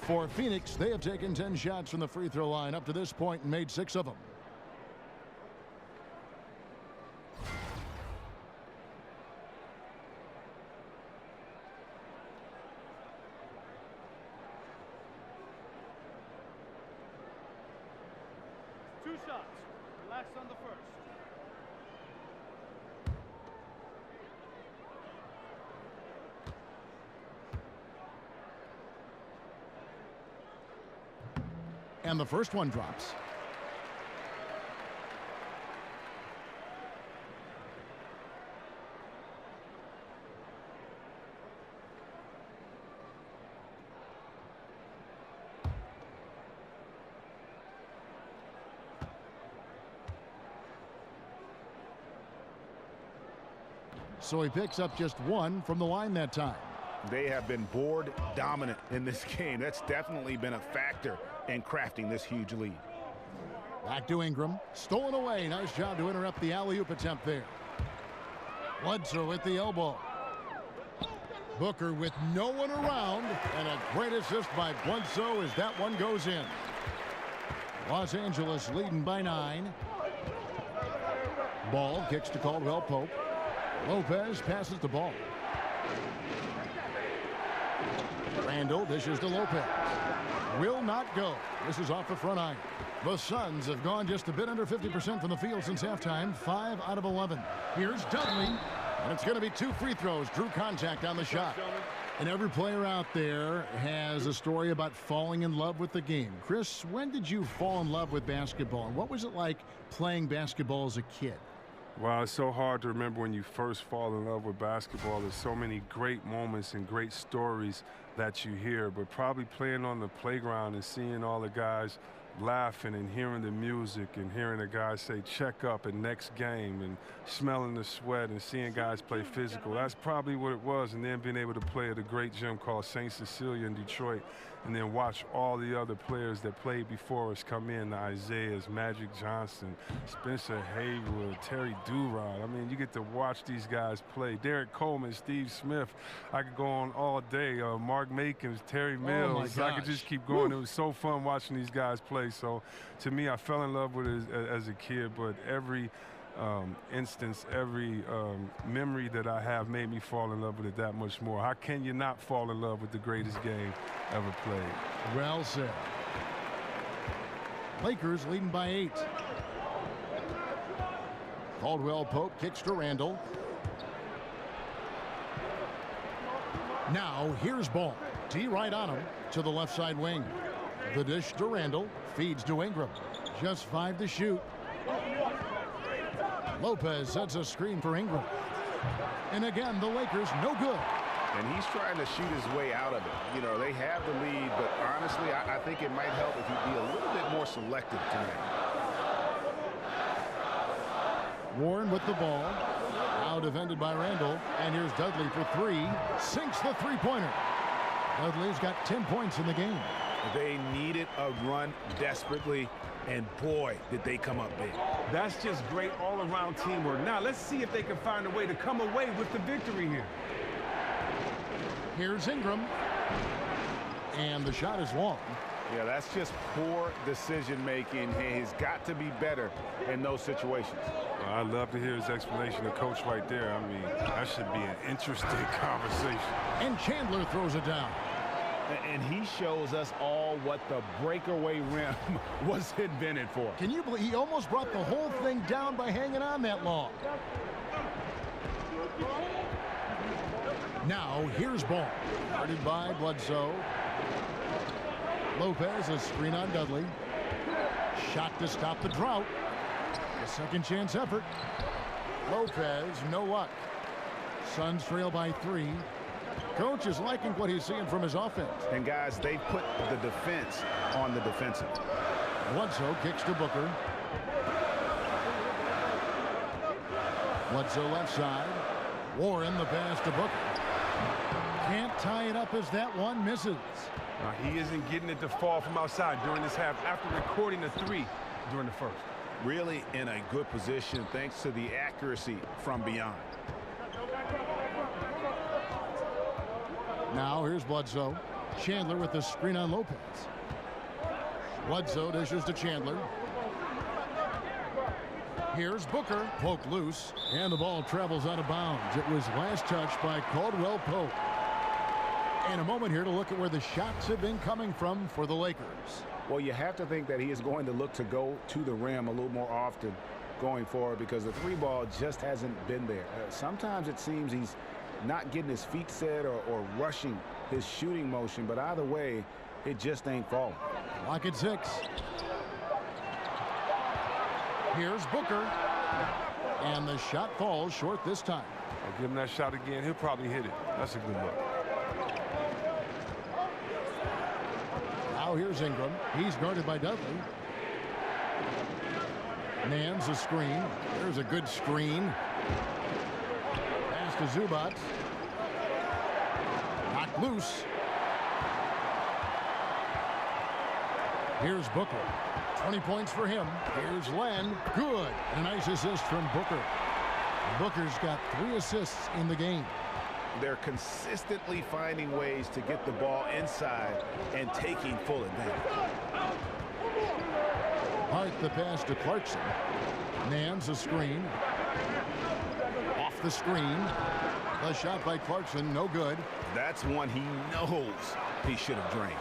For Phoenix, they have taken 10 shots from the free throw line up to this point and made 6 of them. Relax on the first. And the first one drops. So he picks up just 1 from the line that time. They have been board dominant in this game. That's definitely been a factor in crafting this huge lead. Back to Ingram. Stolen away. Nice job to interrupt the alley-oop attempt there. Bledsoe at the elbow. Booker with no one around. And a great assist by Bledsoe as that one goes in. Los Angeles leading by 9. Ball kicks to Caldwell Pope. Lopez passes the ball. Randall dishes to Lopez. Will not go. This is off the front iron. The Suns have gone just a bit under 50% from the field since halftime. 5 out of 11. Here's Dudley. And it's going to be 2 free throws. Drew contact on the shot. And every player out there has a story about falling in love with the game. Chris, when did you fall in love with basketball? And what was it like playing basketball as a kid? Wow, it's so hard to remember when you first fall in love with basketball. There's so many great moments and great stories that you hear, but probably playing on the playground and seeing all the guys laughing and hearing the music and hearing the guys say check up and next game and smelling the sweat and seeing guys play physical. That's probably what it was. And then being able to play at a great gym called St. Cecilia in Detroit and then watch all the other players that played before us come in, the Isaiahs, Magic Johnson, Spencer Haywood, Terry Durant. I mean, you get to watch these guys play. Derek Coleman, Steve Smith. I could go on all day. Mark Makins, Terry Mills. I could just keep going. It was so fun watching these guys play. So to me, I fell in love with it as a kid, but every instance, every memory that I have made me fall in love with it that much more. How can you not fall in love with the greatest game ever played? Well said. Lakers leading by 8. Caldwell Pope kicks to Randall. Now here's Ball. T right on him to the left side wing. The dish to Randall. Feeds to Ingram. Just 5 to shoot. Lopez sets a screen for Ingram. And again, the Lakers no good. And he's trying to shoot his way out of it. You know, they have the lead, but honestly, I think it might help if he'd be a little bit more selective tonight. Warren with the ball. Now defended by Randall. And here's Dudley for three. Sinks the three-pointer. Dudley's got 10 points in the game. They needed a run desperately, and boy, did they come up big. That's just great all-around teamwork. Now, let's see if they can find a way to come away with the victory here. Here's Ingram. And the shot is long. Yeah, that's just poor decision-making. He's got to be better in those situations. Well, I'd love to hear his explanation of Coach right there. I mean, that should be an interesting conversation. And Chandler throws it down. And he shows us all what the breakaway rim was invented for. Can you believe he almost brought the whole thing down by hanging on that long? Now, here's ball. Guarded by Bledsoe. Lopez, a screen on Dudley. Shot to stop the drought. A second chance effort. Lopez, no luck. Suns trail by 3. Coach is liking what he's seeing from his offense. And guys, they put the defense on the defensive. Bledsoe kicks to Booker. Bledsoe left side. Warren the pass to Booker. Can't tie it up as that one misses. He isn't getting it to fall from outside during this half after recording a 3 during the first. Really in a good position thanks to the accuracy from beyond. Now here's Bledsoe. Chandler with the screen on Lopez. Bledsoe dishes to Chandler. Here's Booker. Poked loose. And the ball travels out of bounds. It was last touched by Caldwell Pope. And a moment here to look at where the shots have been coming from for the Lakers. Well, you have to think that he is going to look to go to the rim a little more often going forward because the 3 ball just hasn't been there. Sometimes it seems he's not getting his feet set or rushing his shooting motion, but either way, it just ain't falling. Lock at 6. Here's Booker. And the shot falls short this time. I'll give him that shot again. He'll probably hit it. That's a good look. Now here's Ingram. He's guarded by Dudley. Nance a screen. There's a good screen. Pass to Zubac. Knocked loose. Here's Booker. 20 points for him. Here's Len. Good. A nice assist from Booker. Booker's got 3 assists in the game. They're consistently finding ways to get the ball inside and taking full advantage. Hart the pass to Clarkson. Nance a screen. Off the screen. The shot by Clarkson, no good. That's one he knows he should have drained.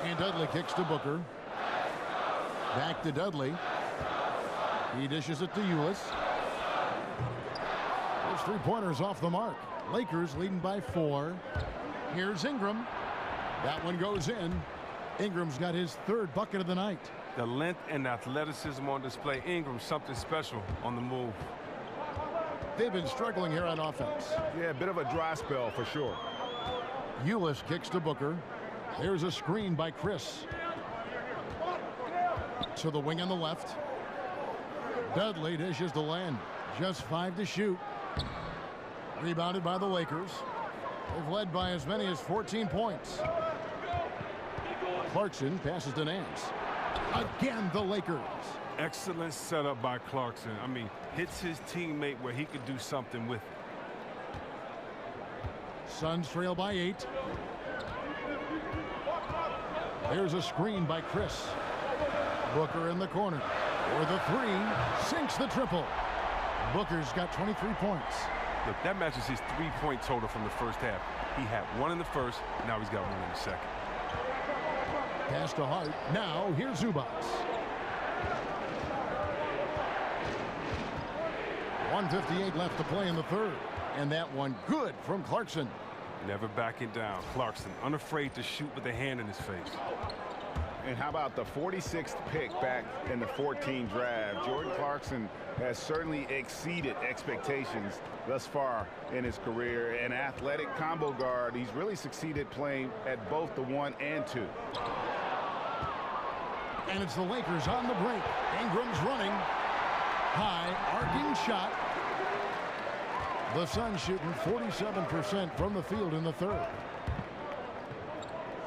And Dudley kicks to Booker. Back to Dudley. He dishes it to Ulis. Those 3-pointers off the mark. Lakers leading by 4. Here's Ingram. That one goes in. Ingram's got his 3rd bucket of the night. The length and athleticism on display. Ingram, something special on the move. They've been struggling here on offense. Yeah, a bit of a dry spell for sure. Ulis kicks to Booker. There's a screen by Chris. To the wing on the left. Dudley dishes to Len. Just 5 to shoot. Rebounded by the Lakers. They've led by as many as 14 points. Clarkson passes to Nance. Again, the Lakers. Excellent setup by Clarkson. I mean, hits his teammate where he could do something with it. Suns trail by 8. There's a screen by Chris. Booker in the corner. For the 3. Sinks the triple. Booker's got 23 points. Look, that matches his 3-point total from the first half. He had 1 in the first. Now he's got 1 in the second. Pass to Hart. Now here's Zubac. 1:58 left to play in the 3rd. And that one good from Clarkson. Never backing down. Clarkson, unafraid to shoot with a hand in his face. And how about the 46th pick back in the 14 draft? Jordan Clarkson has certainly exceeded expectations thus far in his career. An athletic combo guard, he's really succeeded playing at both the 1 and 2. And it's the Lakers on the break. Ingram's running. High, arcing shot. The Suns shooting 47% from the field in the third.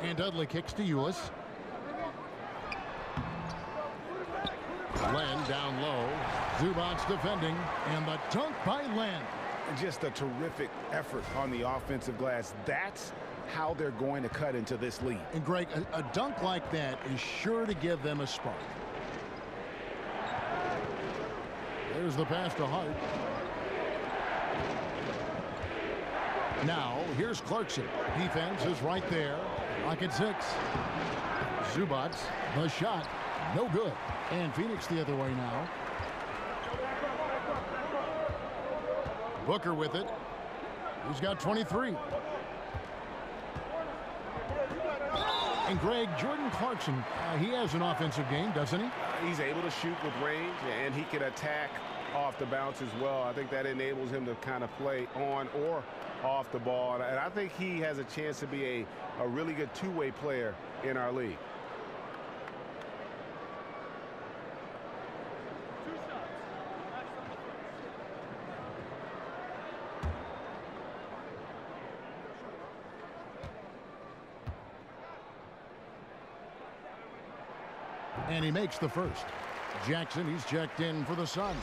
And Dudley kicks to Ulis. Len down low. Zubac's defending. And the dunk by Len. Just a terrific effort on the offensive glass. That's how they're going to cut into this lead. And Greg, a dunk like that is sure to give them a spark. There's the pass to Hart. Now, here's Clarkson. Defense is right there. Lock at 6. Zubac, the shot, no good. And Phoenix the other way now. Booker with it. He's got 23. And Greg, Jordan Clarkson, he has an offensive game, doesn't he? He's able to shoot with range, and he can attack off the bounce as well. I think that enables him to kind of play on or off the ball. And I think he has a chance to be a really good two-way player in our league. And he makes the first. Jackson, he's checked in for the Suns.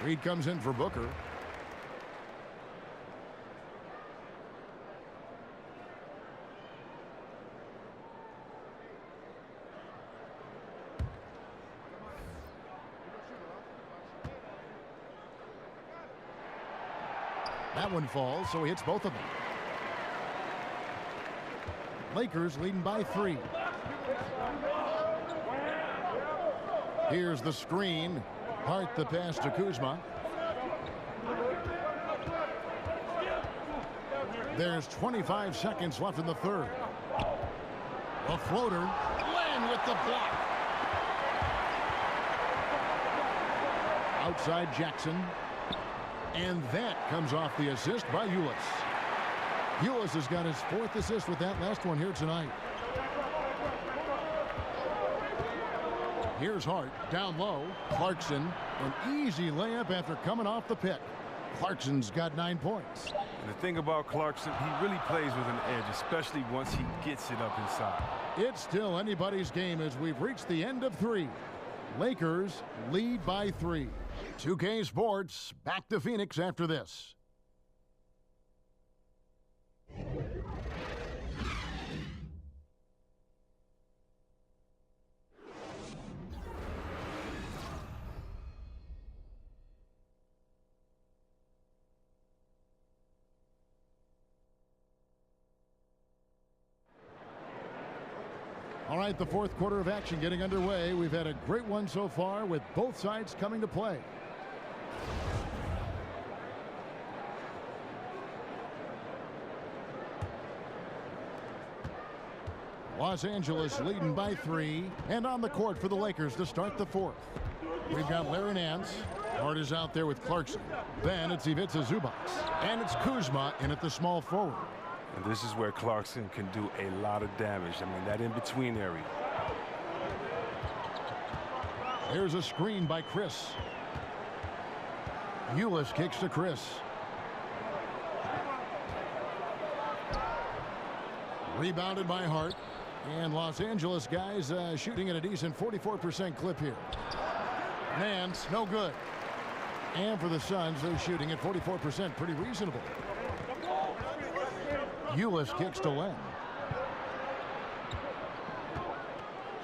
Reed comes in for Booker. That one falls, so he hits both of them. Lakers leading by 3. Here's the screen. Hart the pass to Kuzma. There's 25 seconds left in the third. A floater. Len with the block. Outside Jackson. And that comes off the assist by Ulis. Ulis has got his 4th assist with that last one here tonight. Here's Hart down low. Clarkson, an easy layup after coming off the pick. Clarkson's got 9 points. And the thing about Clarkson, he really plays with an edge, especially once he gets it up inside. It's still anybody's game as we've reached the end of 3. Lakers lead by 3. 2K Sports back to Phoenix after this. All right, the 4th quarter of action getting underway. We've had a great one so far with both sides coming to play. Los Angeles leading by 3, and on the court for the Lakers to start the 4th. We've got Larry Nance. Hart is out there with Clarkson. Then it's Ivica Zubac. And it's Kuzma in at the small forward. And this is where Clarkson can do a lot of damage. I mean, that in-between area. There's a screen by Chris. Ulis kicks to Chris. Rebounded by Hart. And Los Angeles guys shooting at a decent 44% clip here. Nance, no good. And for the Suns, they're shooting at 44%, pretty reasonable. Ulis kicks to Len.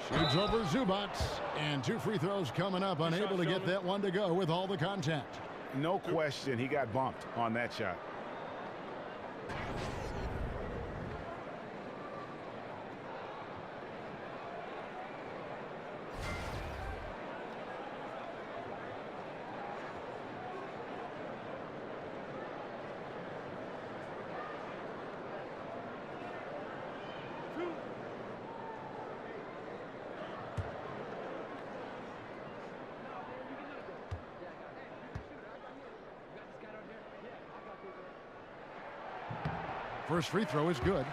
Shoots over Zubac. And 2 free throws coming up, unable to get that one to go with all the contact. No question, he got bumped on that shot. First free throw is good.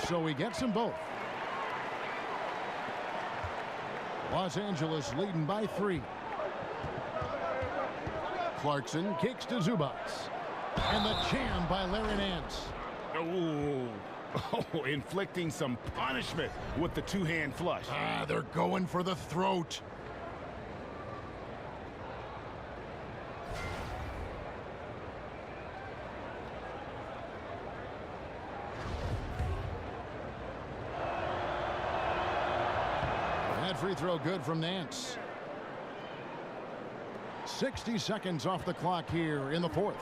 So he gets them both. Los Angeles leading by 3. Clarkson kicks to Zubats. And the jam by Larry Nance. Oh, inflicting some punishment with the two-hand flush. They're going for the throat. Free throw good from Nance. 60 seconds off the clock here in the 4th.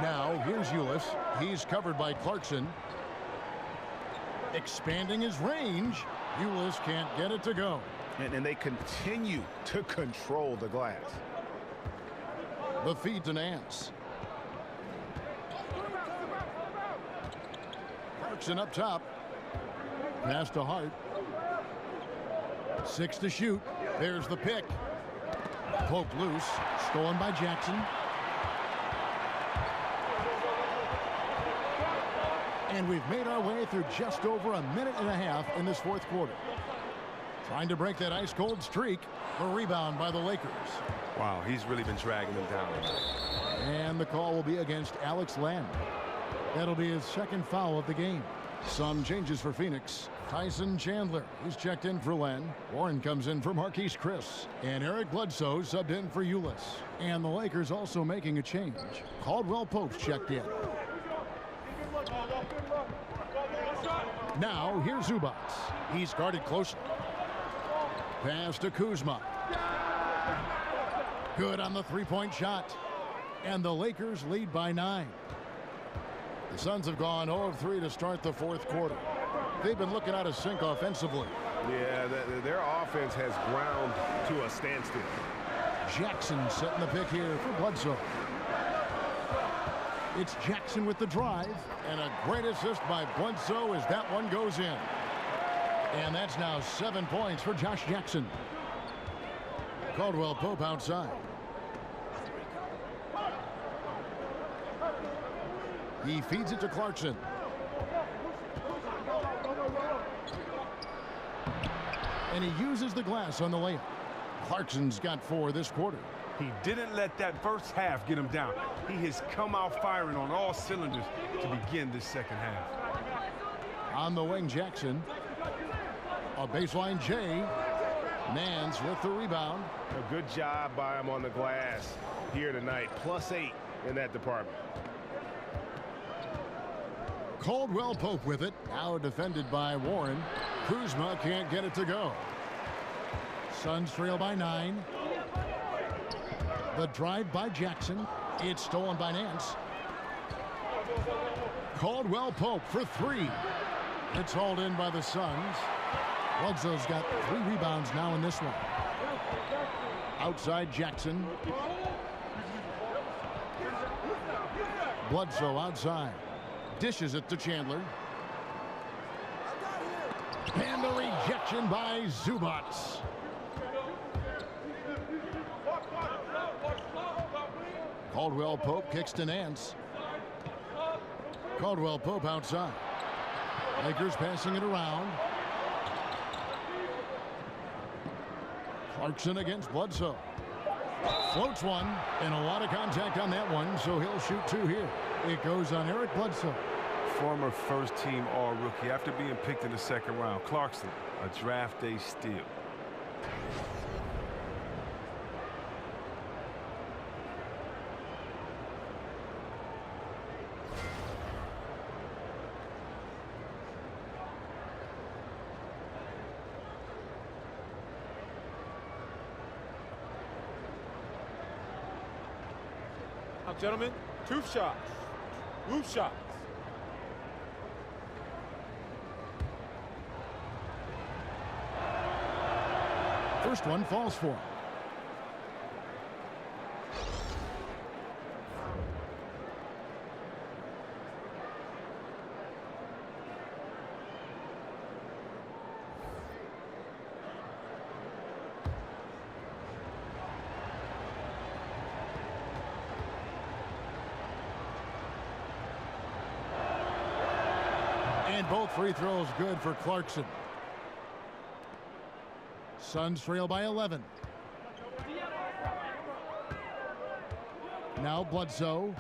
Now here's Ulis. He's covered by Clarkson. Expanding his range. Ulis can't get it to go. And they continue to control the glass. The feed to Nance. Clarkson up top. Pass to Hart. 6 to shoot. There's the pick. Pope loose. Stolen by Jackson. And we've made our way through just over a minute and a half in this 4th quarter. Trying to break that ice-cold streak. A rebound by the Lakers. Wow, he's really been dragging them down. And the call will be against Alex Len. That'll be his 2nd foul of the game. Some changes for Phoenix. Tyson Chandler, he's checked in for Len. Warren comes in for Marquise Chris. And Eric Bledsoe subbed in for Ulis. And the Lakers also making a change. Caldwell Pope's checked in. Now here's Zubats. He's guarded closely. Pass to Kuzma. Good on the three-point shot. And the Lakers lead by 9. The Suns have gone 0 of 3 to start the 4th quarter. They've been looking out of sync offensively. Yeah, their offense has ground to a standstill. Jackson setting the pick here for Bledsoe. It's Jackson with the drive. And a great assist by Bledsoe as that one goes in. And that's now 7 points for Josh Jackson. Caldwell Pope outside. He feeds it to Clarkson. And he uses the glass on the layup. Clarkson's got 4 this quarter. He didn't let that first half get him down. He has come out firing on all cylinders to begin this 2nd half. On the wing, Jackson. A baseline J. Nance with the rebound. A good job by him on the glass here tonight. +8 in that department. Caldwell Pope with it. Now defended by Warren. Kuzma can't get it to go. Suns trail by 9. The drive by Jackson. It's stolen by Nance. Caldwell Pope for 3. It's hauled in by the Suns. Bledsoe's got 3 rebounds now in this one. Outside Jackson. Bledsoe outside. Dishes it to Chandler. And a rejection by Zubats. Caldwell Pope kicks to Nance. Caldwell Pope outside. Lakers passing it around. Clarkson against Bledsoe. Floats one, and a lot of contact on that one, so he'll shoot 2 here. It goes on Eric Bledsoe. Former first-team All-Rookie after being picked in the 2nd round. Clarkson, a draft day steal. Now, gentlemen, 2 shots. Loose shots. First one falls for him. And both free throws good for Clarkson. Suns trail by 11. Now Bledsoe.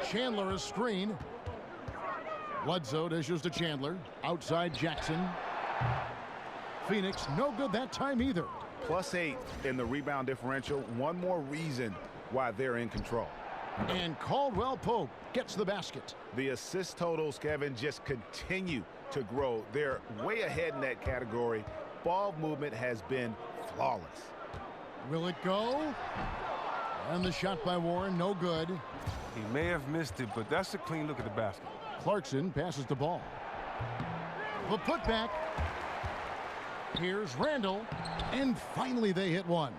Chandler a screen. Bledsoe dishes to Chandler. Outside Jackson. Phoenix no good that time either. +8 in the rebound differential. One more reason why they're in control. And Caldwell Pope gets the basket. The assist totals, Kevin, just continue to grow. They're way ahead in that category. Ball movement has been flawless. Will it go? And the shot by Warren, no good. He may have missed it, but that's a clean look at the basket. Clarkson passes the ball. The putback. Here's Randall. And finally they hit one.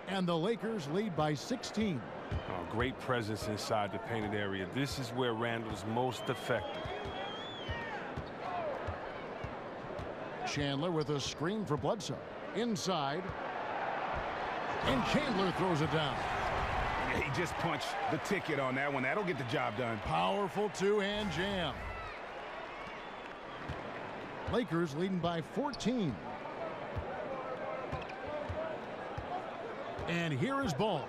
And the Lakers lead by 16. Oh, great presence inside the painted area. This is where Randall's most effective. Chandler with a screen for Bledsoe. Inside. And Chandler throws it down. He just punched the ticket on that one. That'll get the job done. Powerful two-hand jam. Lakers leading by 14. And here is ball.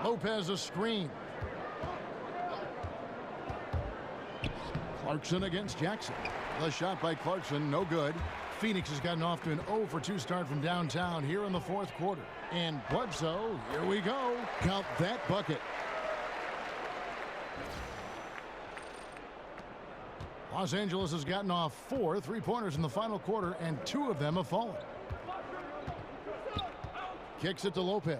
Lopez a screen. Clarkson against Jackson. The shot by Clarkson, no good. Phoenix has gotten off to an 0 for 2 start from downtown here in the fourth quarter. And Bledsoe, here we go. Count that bucket. Los Angeles has gotten off 4 3-pointers in the final quarter, and 2 of them have fallen. Kicks it to Lopez.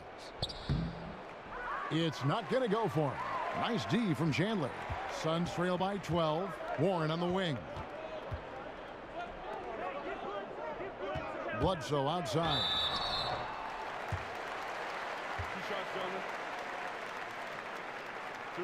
It's not going to go for him. Nice D from Chandler. Suns trail by 12. Warren on the wing. Bledsoe outside. 2 shots, gentlemen. 2.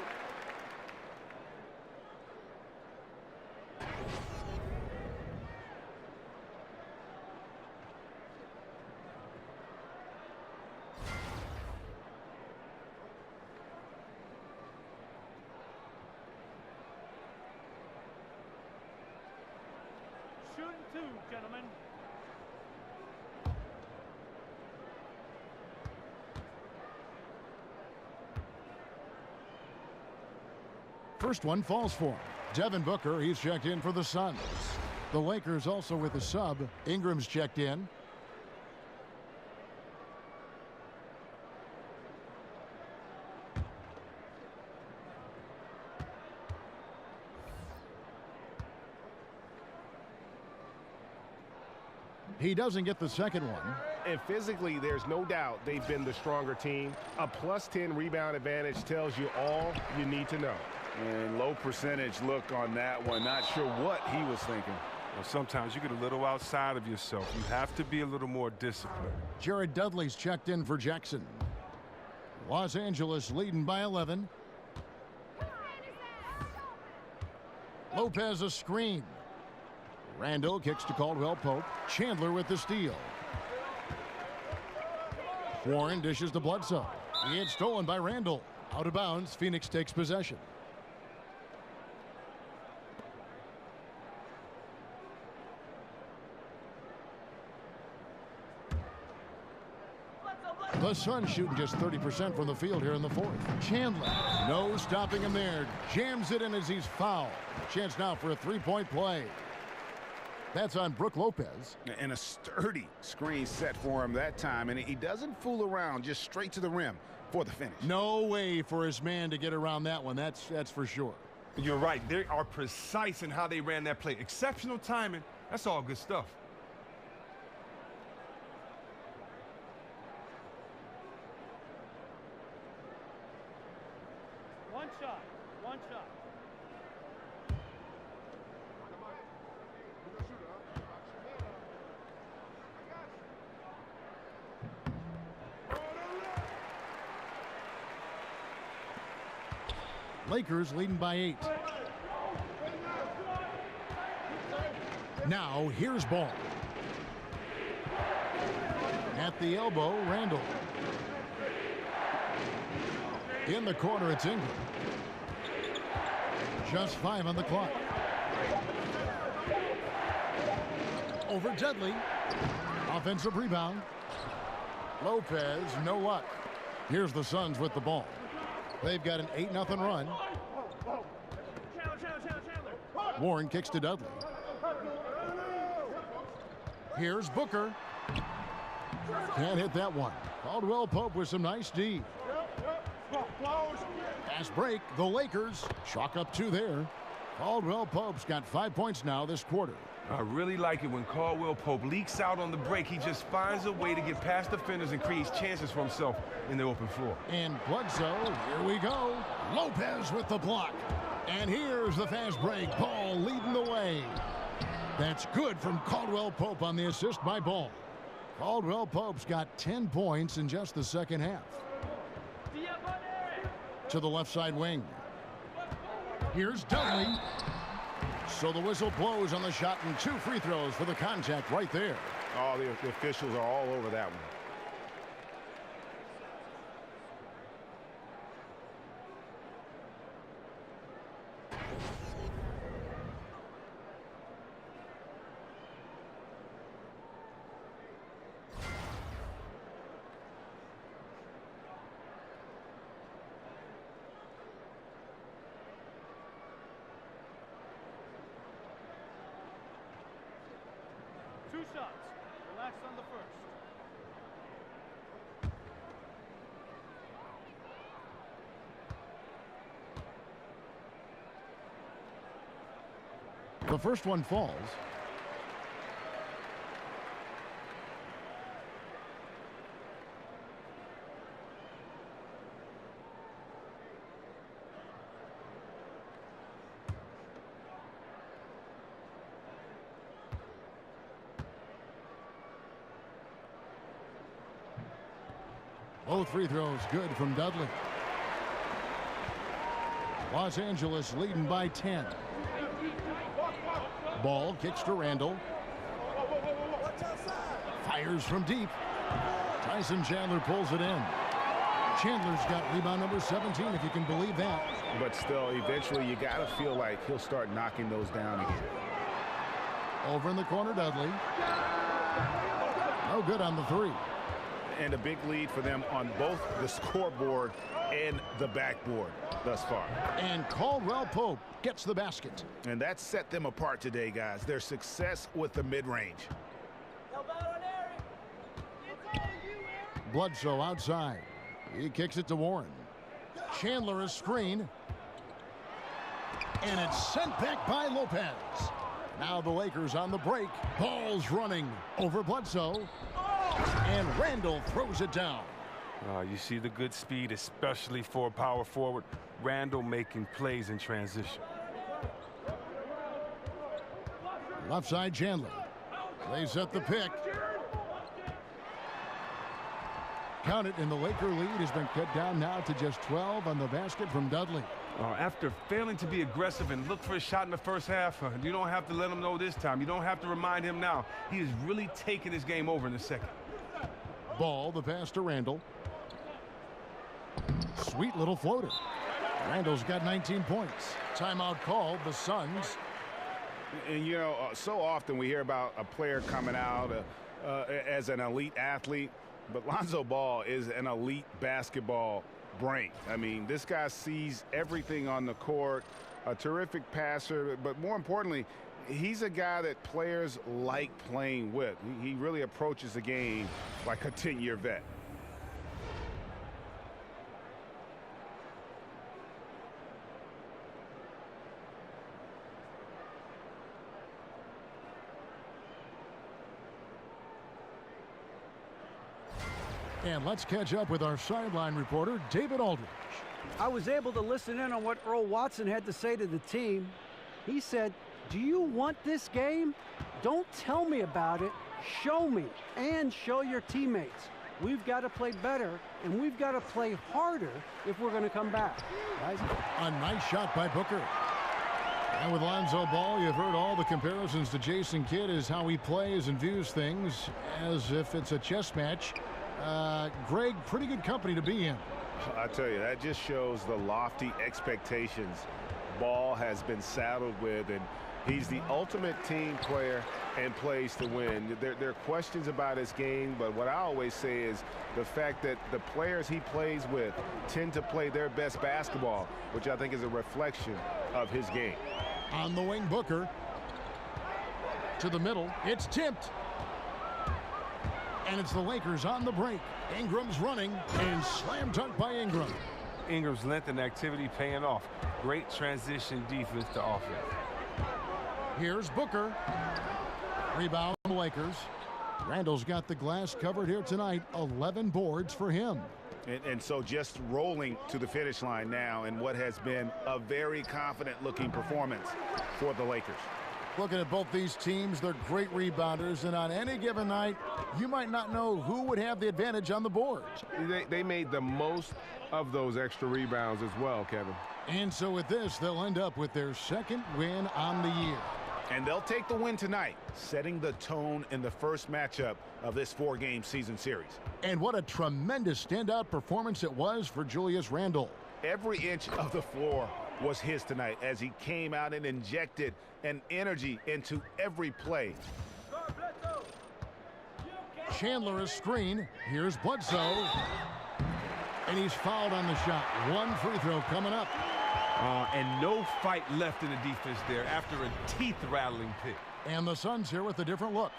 Shooting 2, gentlemen. First one falls for him. Devin Booker, he's checked in for the Suns. The Lakers also with a sub. Ingram's checked in. He doesn't get the second one. And physically, there's no doubt they've been the stronger team. A +10 rebound advantage tells you all you need to know. And low percentage look on that one. Not sure what he was thinking. Well, sometimes you get a little outside of yourself. You have to be a little more disciplined. Jared Dudley's checked in for Jackson. Los Angeles leading by 11. Lopez a screen. Randall kicks to Caldwell Pope. Chandler with the steal. Warren dishes to Bledsoe. It's stolen by Randall. Out of bounds. Phoenix takes possession. The Suns shooting just 30% from the field here in the fourth. Chandler, no stopping him there. Jams it in as he's fouled. Chance now for a 3-point play. That's on Brook Lopez. And a sturdy screen set for him that time. And he doesn't fool around, just straight to the rim for the finish. No way for his man to get around that one. That's for sure. You're right. They are precise in how they ran that play. Exceptional timing. That's all good stuff. One shot. Lakers leading by 8. Now here's Ball. At the elbow, Randall. In the corner, it's Ingram. Just 5 on the clock. Over Dudley. Offensive rebound. Lopez, no luck. Here's the Suns with the ball. They've got an 8-0 run. Warren kicks to Dudley. Here's Booker. Can't hit that one. Caldwell Pope with some nice D. Pass break. The Lakers chalk up 2 there. Caldwell Pope's got 5 points now this quarter. I really like it when Caldwell Pope leaks out on the break. He just finds a way to get past defenders and creates chances for himself in the open floor. And Bledsoe, here we go. Lopez with the block. And here's the fast break. Ball leading the way. That's good from Caldwell Pope on the assist by Ball. Caldwell Pope's got 10 points in just the second half. To the left side wing. Here's Dudley. So the whistle blows on the shot and 2 free throws for the contact right there. Oh, the officials are all over that one. Shots. Relax on the first. The first one falls. Both free throws good from Dudley. Los Angeles leading by 10. Ball kicks to Randall. Fires from deep. Tyson Chandler pulls it in. Chandler's got rebound number 17, if you can believe that. But still, eventually you got to feel like he'll start knocking those down again. Over in the corner, Dudley. No good on the 3. And a big lead for them on both the scoreboard and the backboard thus far. And Caldwell Pope gets the basket. And that set them apart today, guys. Their success with the mid-range. Bledsoe outside. He kicks it to Warren. Chandler is screen. And it's sent back by Lopez. Now the Lakers on the break. Ball's running over Bledsoe. And Randall throws it down. You see the good speed, especially for a power forward. Randall making plays in transition. Left side Chandler. They set the pick. Count it, and the Laker lead has been cut down now to just 12 on the basket from Dudley. After failing to be aggressive and look for a shot in the first half, you don't have to let him know this time. You don't have to remind him now. He is really taking this game over in the second. Ball, the pass to Randall. Sweet little floater. Randall's got 19 points. Timeout called, the Suns. And, you know, so often we hear about a player coming out as an elite athlete, but Lonzo Ball is an elite basketball brain. I mean, this guy sees everything on the court, a terrific passer, but more importantly, he's a guy that players like playing with. He really approaches the game like a 10-year vet. And let's catch up with our sideline reporter, David Aldridge. I was able to listen in on what Earl Watson had to say to the team. He said, "Do you want this game? Don't tell me about it. Show me and show your teammates. We've got to play better, and we've got to play harder if we're going to come back. Guys? A nice shot by Booker. And with Lonzo Ball, you've heard all the comparisons to Jason Kidd as how he plays and views things as if it's a chess match. Greg, pretty good company to be in. I tell you, that just shows the lofty expectations Ball has been saddled with, and he's the ultimate team player and plays to win. There are questions about his game, but what I always say is the fact that the players he plays with tend to play their best basketball, which I think is a reflection of his game. On the wing, Booker. To the middle. It's tipped. And it's the Lakers on the break. Ingram's running and slam dunk by Ingram. Ingram's length and activity paying off. Great transition defense to offense. Here's Booker. Rebound the Lakers. Randall's got the glass covered here tonight. 11 boards for him. And so just rolling to the finish line now in what has been a very confident-looking performance for the Lakers. Looking at both these teams, they're great rebounders, and on any given night, you might not know who would have the advantage on the boards. They made the most of those extra rebounds as well, Kevin. And so with this, they'll end up with their second win on the year. And they'll take the win tonight, setting the tone in the first matchup of this 4-game season series. And what a tremendous standout performance it was for Julius Randle. Every inch of the floor was his tonight as he came out and injected an energy into every play. Chandler a screen. Here's Bledsoe. And he's fouled on the shot. One free throw coming up. And no fight left in the defense there after a teeth-rattling pick. And the Suns here with a different look.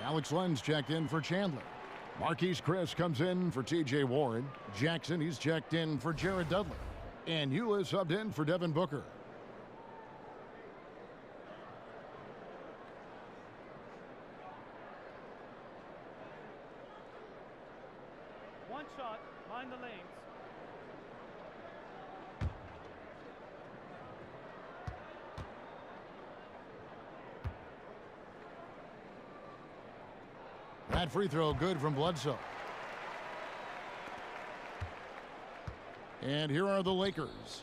Alex Len's checked in for Chandler. Marquise Chris comes in for T.J. Warren. Jackson, he's checked in for Jared Dudley. And Eula subbed in for Devin Booker. One shot, mind the lanes. That free throw good from Bledsoe. And here are the Lakers.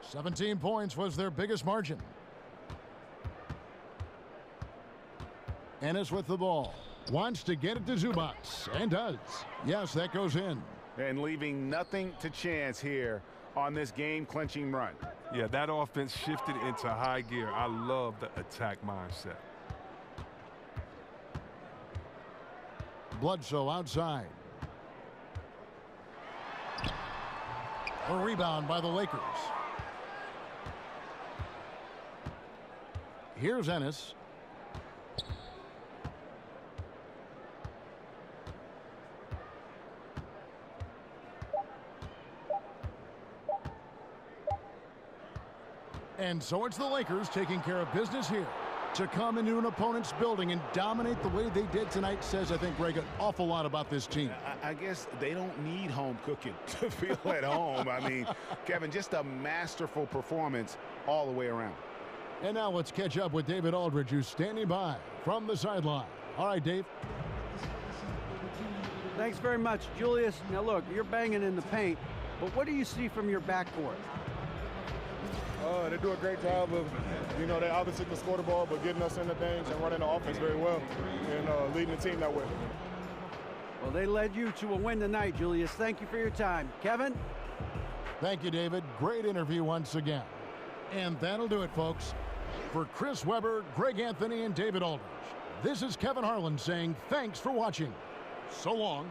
17 points was their biggest margin. Ennis with the ball. Wants to get it to Zubac. And does. Yes, that goes in. And leaving nothing to chance here on this game-clinching run. Yeah, that offense shifted into high gear. I love the attack mindset. Bledsoe outside. A rebound by the Lakers. Here's Ennis. And so it's the Lakers taking care of business here. To come into an opponent's building and dominate the way they did tonight says, I think, Greg, an awful lot about this team. I guess they don't need home cooking to feel at home. I mean, Kevin, just a masterful performance all the way around. And now let's catch up with David Aldridge, who's standing by from the sideline. All right, Dave. Thanks very much, Julius. Now, look, you're banging in the paint, but what do you see from your backcourt? They do a great job of, they obviously can score the ball, but getting us into things and running the offense very well and leading the team that way. Well, they led you to a win tonight, Julius. Thank you for your time. Kevin? Thank you, David. Great interview once again. And that'll do it, folks. For Chris Webber, Greg Anthony, and David Aldridge, this is Kevin Harlan saying thanks for watching. So long.